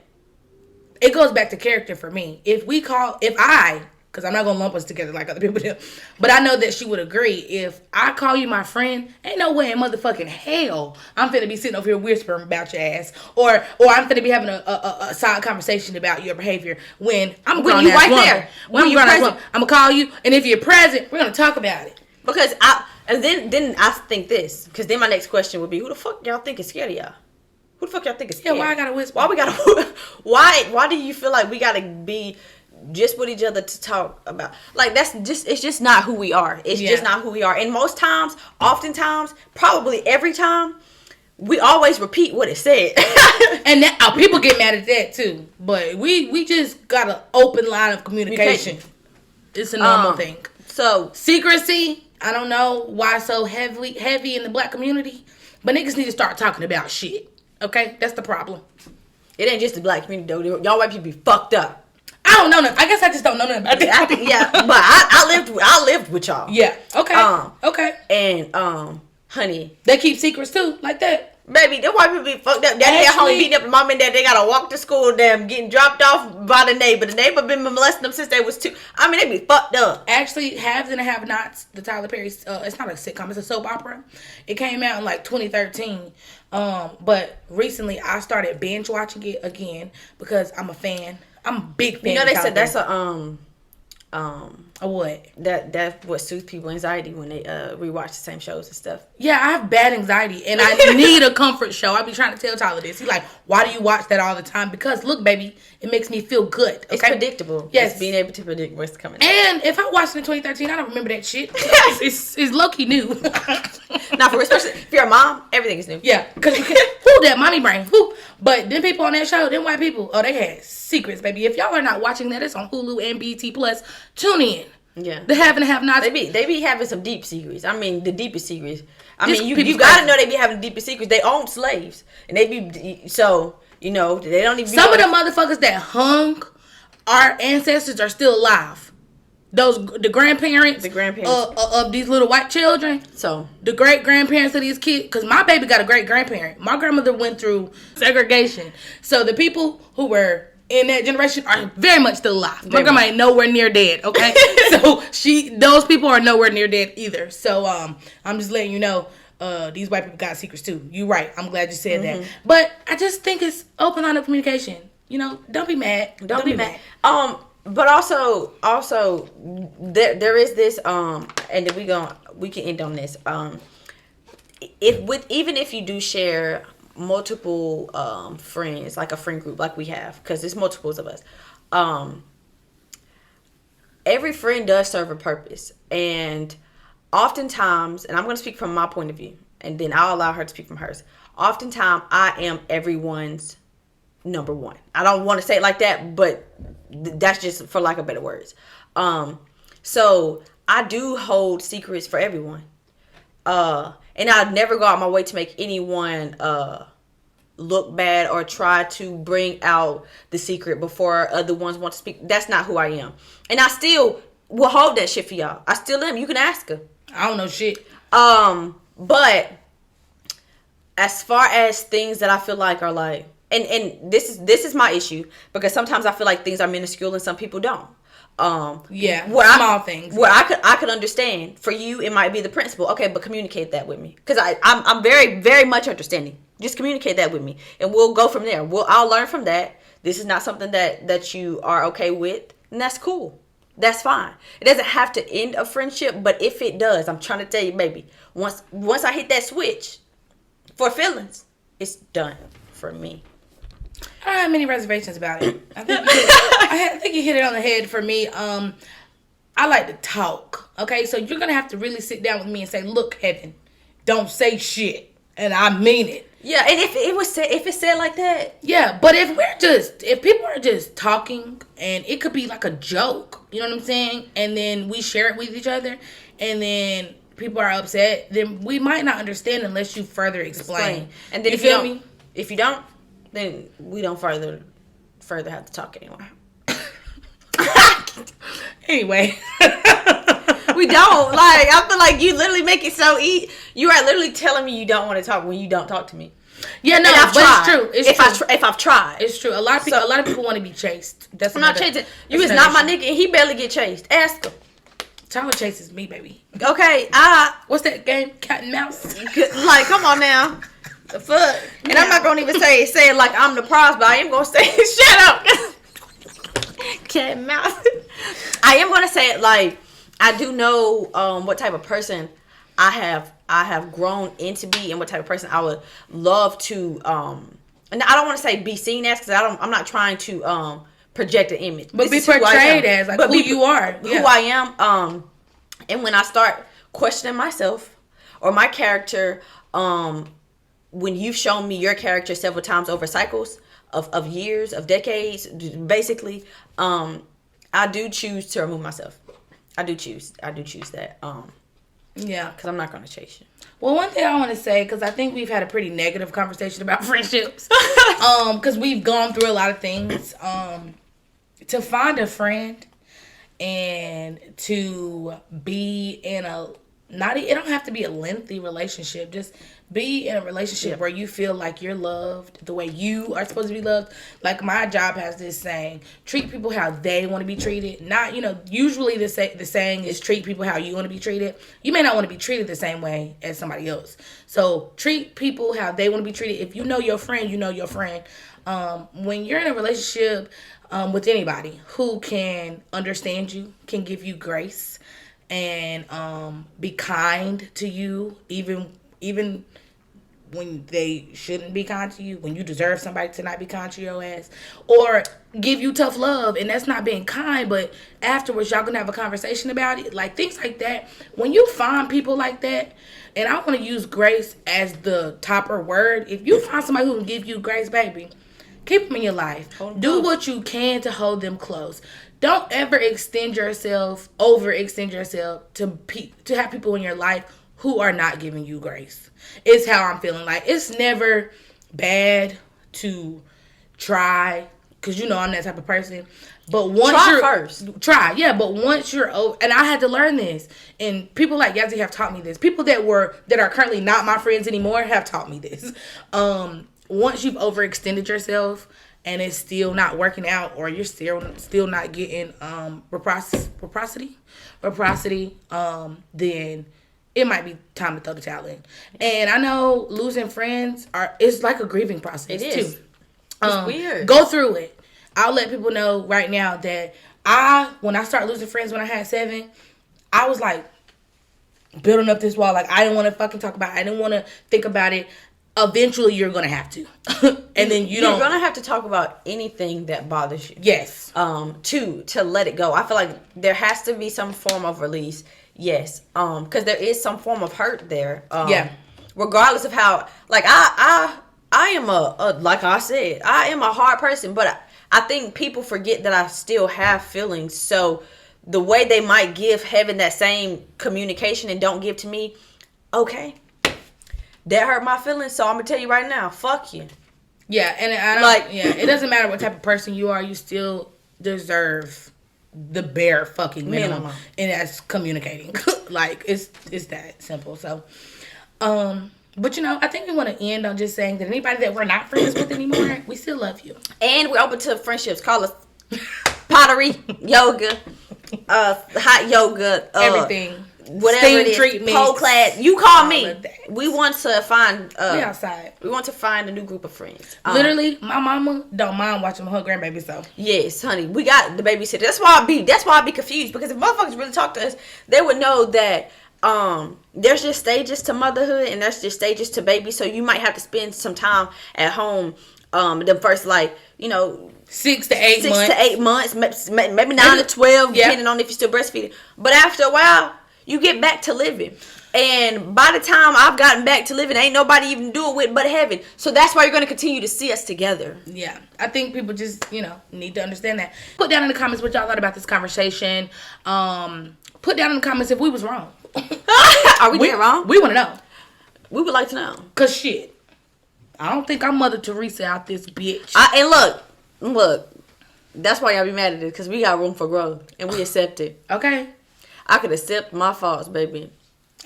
[SPEAKER 1] it goes back to character for me. Because I'm not going to lump us together like other people do. But I know that she would agree. If I call you my friend, ain't no way in motherfucking hell I'm finna be sitting over here whispering about your ass. Or I'm finna be having a side conversation about your behavior when I'm a grown ass woman. When I'm a grown ass woman, I'm going to call you. And if you're present, we're going to talk about it.
[SPEAKER 2] Because then I think this. Because then my next question would be, who the fuck y'all think is scared of y'all? Who the fuck y'all think is scared?
[SPEAKER 1] Yeah, why I gotta whisper?
[SPEAKER 2] Why do you feel like we gotta be just with each other to talk about? Like it's just not who we are. It's just not who we are. And oftentimes, probably every time, we always repeat what it said.
[SPEAKER 1] And people get mad at that too. But we just got an open line of communication. It's a normal thing.
[SPEAKER 2] So
[SPEAKER 1] secrecy, I don't know why so heavy in the black community, but niggas need to start talking about shit. Okay, that's the problem.
[SPEAKER 2] It ain't just the black community though. Y'all white people be fucked up.
[SPEAKER 1] I don't know nothing. I guess I just don't know nothing about that.
[SPEAKER 2] But I lived with y'all.
[SPEAKER 1] Yeah. Okay. Okay.
[SPEAKER 2] And honey,
[SPEAKER 1] they keep secrets too, like that.
[SPEAKER 2] Baby, them white people be fucked up. Daddy at home beating up mom and dad. They gotta walk to school. Them getting dropped off by the neighbor. The neighbor been molesting them since they was 2. I mean, they be fucked up.
[SPEAKER 1] Actually, Haves and Have Nots, the Tyler Perry. It's not a sitcom. It's a soap opera. It came out in like 2013. But recently I started binge watching it again because I'm a fan. I'm a big fan.
[SPEAKER 2] They said that's a
[SPEAKER 1] what?
[SPEAKER 2] That's what soothes people anxiety when they rewatch the same shows and stuff.
[SPEAKER 1] Yeah, I have bad anxiety and I need a comfort show. I be trying to tell Tyler this. He's like, why do you watch that all the time? Because look, baby, it makes me feel good. Okay?
[SPEAKER 2] It's predictable.
[SPEAKER 1] Yes.
[SPEAKER 2] It's being able to predict what's coming.
[SPEAKER 1] And if I watched it in 2013, I don't remember that shit. It's low-key new.
[SPEAKER 2] Now, especially if you're a mom, everything is new.
[SPEAKER 1] Yeah, because you can, that mommy brain. But them people on that show, them white people, they had secrets, baby. If y'all are not watching that, it's on Hulu and BT Plus. Tune in.
[SPEAKER 2] Yeah,
[SPEAKER 1] the have and have nots.
[SPEAKER 2] They be having some deep secrets. I mean, the deepest secrets. I mean, you gotta know they be having the deepest secrets. They own slaves, and they be so You know, they don't even.
[SPEAKER 1] Some of the motherfuckers that hung our ancestors are still alive. The grandparents of these little white children.
[SPEAKER 2] So
[SPEAKER 1] the great grandparents of these kids, because my baby got a great grandparent. My grandmother went through segregation, so the people who were in that generation are very much still alive. My grandma ain't nowhere near dead. Okay, so those people are nowhere near dead either. So I'm just letting you know. These white people got secrets too. You right. I'm glad you said that. But I just think it's open line of communication. You know, don't be mad. Don't be mad.
[SPEAKER 2] But also there is this and then we can end on this. Even if you do share multiple friends, like a friend group like we have, because there's multiples of us, every friend does serve a purpose. And oftentimes, and I'm going to speak from my point of view, and then I'll allow her to speak from hers. Oftentimes I am everyone's number one. I don't want to say it like that, but that's just for lack of better words. So I do hold secrets for everyone. And I'd never go out my way to make anyone look bad or try to bring out the secret before other ones want to speak. That's not who I am. And I still will hold that shit for y'all. I still am. You can ask her.
[SPEAKER 1] I don't know shit.
[SPEAKER 2] But as far as things that I feel like are like, and this is my issue, because sometimes I feel like things are minuscule and some people don't.
[SPEAKER 1] Small things.
[SPEAKER 2] Where I could understand. For you, it might be the principle. Okay, but communicate that with me, because I'm very, very much understanding. Just communicate that with me, and we'll go from there. I'll learn from that. This is not something that you are okay with, and that's cool. That's fine. It doesn't have to end a friendship, but if it does, I'm trying to tell you, baby, once I hit that switch for feelings, it's done for me.
[SPEAKER 1] I don't have many reservations about it. I think you hit it on the head for me. I like to talk. Okay, so you're gonna have to really sit down with me and say, "Look, Heaven, don't say shit," and I mean it.
[SPEAKER 2] Yeah, and if it's said like that,
[SPEAKER 1] yeah. But if people are just talking, and it could be like a joke, you know what I'm saying, and then we share it with each other, and then people are upset, then we might not understand unless you further explain.
[SPEAKER 2] And then if you don't, then we don't further have to talk anymore.
[SPEAKER 1] Anyway.
[SPEAKER 2] We don't. Like, I feel like you literally make it so easy. You are literally telling me you don't want to talk when you don't talk to me.
[SPEAKER 1] Yeah, no, but it's true.
[SPEAKER 2] If I've tried.
[SPEAKER 1] It's true. A lot of people want to be chased.
[SPEAKER 2] I'm not chasing. You is not my nigga, and he barely get chased. Ask him.
[SPEAKER 1] Tyler chases me, baby.
[SPEAKER 2] Okay,
[SPEAKER 1] what's that game? Cat and mouse?
[SPEAKER 2] Like, come on now. The fuck? And I'm not gonna even say it like I'm the prize, but I am gonna say shut up. Cat and mouse. I am gonna say it like I do know what type of person I have grown into be, and what type of person I would love to and I don't want to say be seen as, because I'm not trying to project an image,
[SPEAKER 1] but be portrayed as like who you are,
[SPEAKER 2] who I am. And when I start questioning myself or my character, when you've shown me your character several times over cycles of years, of decades, basically, I do choose to remove myself. I do choose that.
[SPEAKER 1] Yeah,
[SPEAKER 2] because I'm not going to chase you.
[SPEAKER 1] Well, one thing I want to say, because I think we've had a pretty negative conversation about friendships, because we've gone through a lot of things. To find a friend and to be in it don't have to be a lengthy relationship. Just be in a relationship where you feel like you're loved the way you are supposed to be loved. Like my job has this saying, treat people how they want to be treated. Not, usually the saying is treat people how you want to be treated. You may not want to be treated the same way as somebody else. So treat people how they want to be treated. If you know your friend, you know your friend. When you're in a relationship with anybody who can understand you, can give you grace, and be kind to you, even when they shouldn't be kind to you, when you deserve somebody to not be kind to your ass, or give you tough love, and that's not being kind, but afterwards y'all gonna have a conversation about it, like things like that. When you find people like that, and I want to use grace as the topper word, if you find somebody who can give you grace, baby, keep them in your life. Do what you can to hold them close. Don't ever overextend yourself to have people in your life who are not giving you grace. It's how I'm feeling. Like, it's never bad to try, because you know I'm that type of person. But once but once you're over, and I had to learn this, and people like Yazzie have taught me this. People that are currently not my friends anymore have taught me this. Once you've overextended yourself and it's still not working out, or you're still not getting reciprocity, then it might be time to throw the towel in. And I know losing friends it's like a grieving process. It is. Too.
[SPEAKER 2] It's weird.
[SPEAKER 1] Go through it. I'll let people know right now that when I started losing friends when I had 7, I was like building up this wall. Like, I didn't want to fucking talk about it. I didn't want to think about it. Eventually, you're going to have to. And then you're
[SPEAKER 2] going to have to talk about anything that bothers you.
[SPEAKER 1] Yes.
[SPEAKER 2] To let it go. I feel like there has to be some form of release. Yes. Because there is some form of hurt there. Regardless of how, like, I am like I said, I am a hard person, but I think people forget that I still have feelings. So the way they might give Heaven that same communication and don't give to me, okay, that hurt my feelings. So I'm gonna tell you right now, fuck you.
[SPEAKER 1] Yeah, and I don't, it doesn't matter what type of person you are, you still deserve the bare fucking minimum. And that's communicating. Like, it's that simple. So, but I think we want to end on just saying that anybody that we're not friends with anymore, we still love you.
[SPEAKER 2] And we're open to friendships. Call us pottery, yoga, hot yoga,
[SPEAKER 1] everything.
[SPEAKER 2] Whatever
[SPEAKER 1] Steam
[SPEAKER 2] it is,
[SPEAKER 1] treatments,
[SPEAKER 2] pole class. You call me. We want to find.
[SPEAKER 1] We outside.
[SPEAKER 2] We want to find a new group of friends.
[SPEAKER 1] Literally, my mama don't mind watching her grandbaby. So
[SPEAKER 2] yes, honey, we got the babysitter. That's why I be confused, because if motherfuckers really talk to us, they would know that there's just stages to motherhood, and there's just stages to baby. So you might have to spend some time at home. The first
[SPEAKER 1] 6 to 8
[SPEAKER 2] months, maybe 9 to 12, depending on if you're still breastfeeding. But after a while, you get back to living. And by the time I've gotten back to living, ain't nobody even do it with but Heaven. So that's why you're going to continue to see us together.
[SPEAKER 1] Yeah. I think people just, need to understand that. Put down in the comments what y'all thought about this conversation. Put down in the comments if we was wrong.
[SPEAKER 2] Are we dead wrong?
[SPEAKER 1] We want to know.
[SPEAKER 2] We would like to know.
[SPEAKER 1] Because shit, I don't think I'm Mother Teresa out this bitch.
[SPEAKER 2] And look. That's why y'all be mad at us, because we got room for growth. And we accept it.
[SPEAKER 1] Okay.
[SPEAKER 2] I could accept my faults, baby.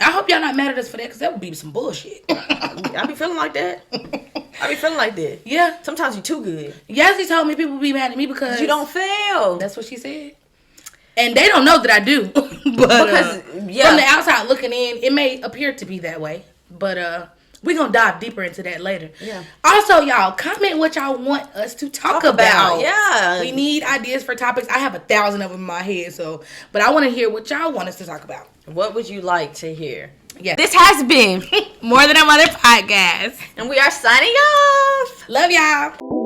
[SPEAKER 1] I hope y'all not mad at us for that, because that would be some bullshit.
[SPEAKER 2] I be feeling like that.
[SPEAKER 1] Yeah.
[SPEAKER 2] Sometimes you too good.
[SPEAKER 1] Yazzie told me people be mad at me because
[SPEAKER 2] you don't fail.
[SPEAKER 1] That's what she said. And they don't know that I do. But from the outside looking in, it may appear to be that way. But we're going to dive deeper into that later.
[SPEAKER 2] Yeah.
[SPEAKER 1] Also, y'all, comment what y'all want us to talk about.
[SPEAKER 2] Yeah.
[SPEAKER 1] We need ideas for topics. I have 1,000 of them in my head. But I want to hear what y'all want us to talk about.
[SPEAKER 2] What would you like to hear?
[SPEAKER 1] Yeah. This has been More Than a Mother podcast.
[SPEAKER 2] And we are signing off.
[SPEAKER 1] Love y'all.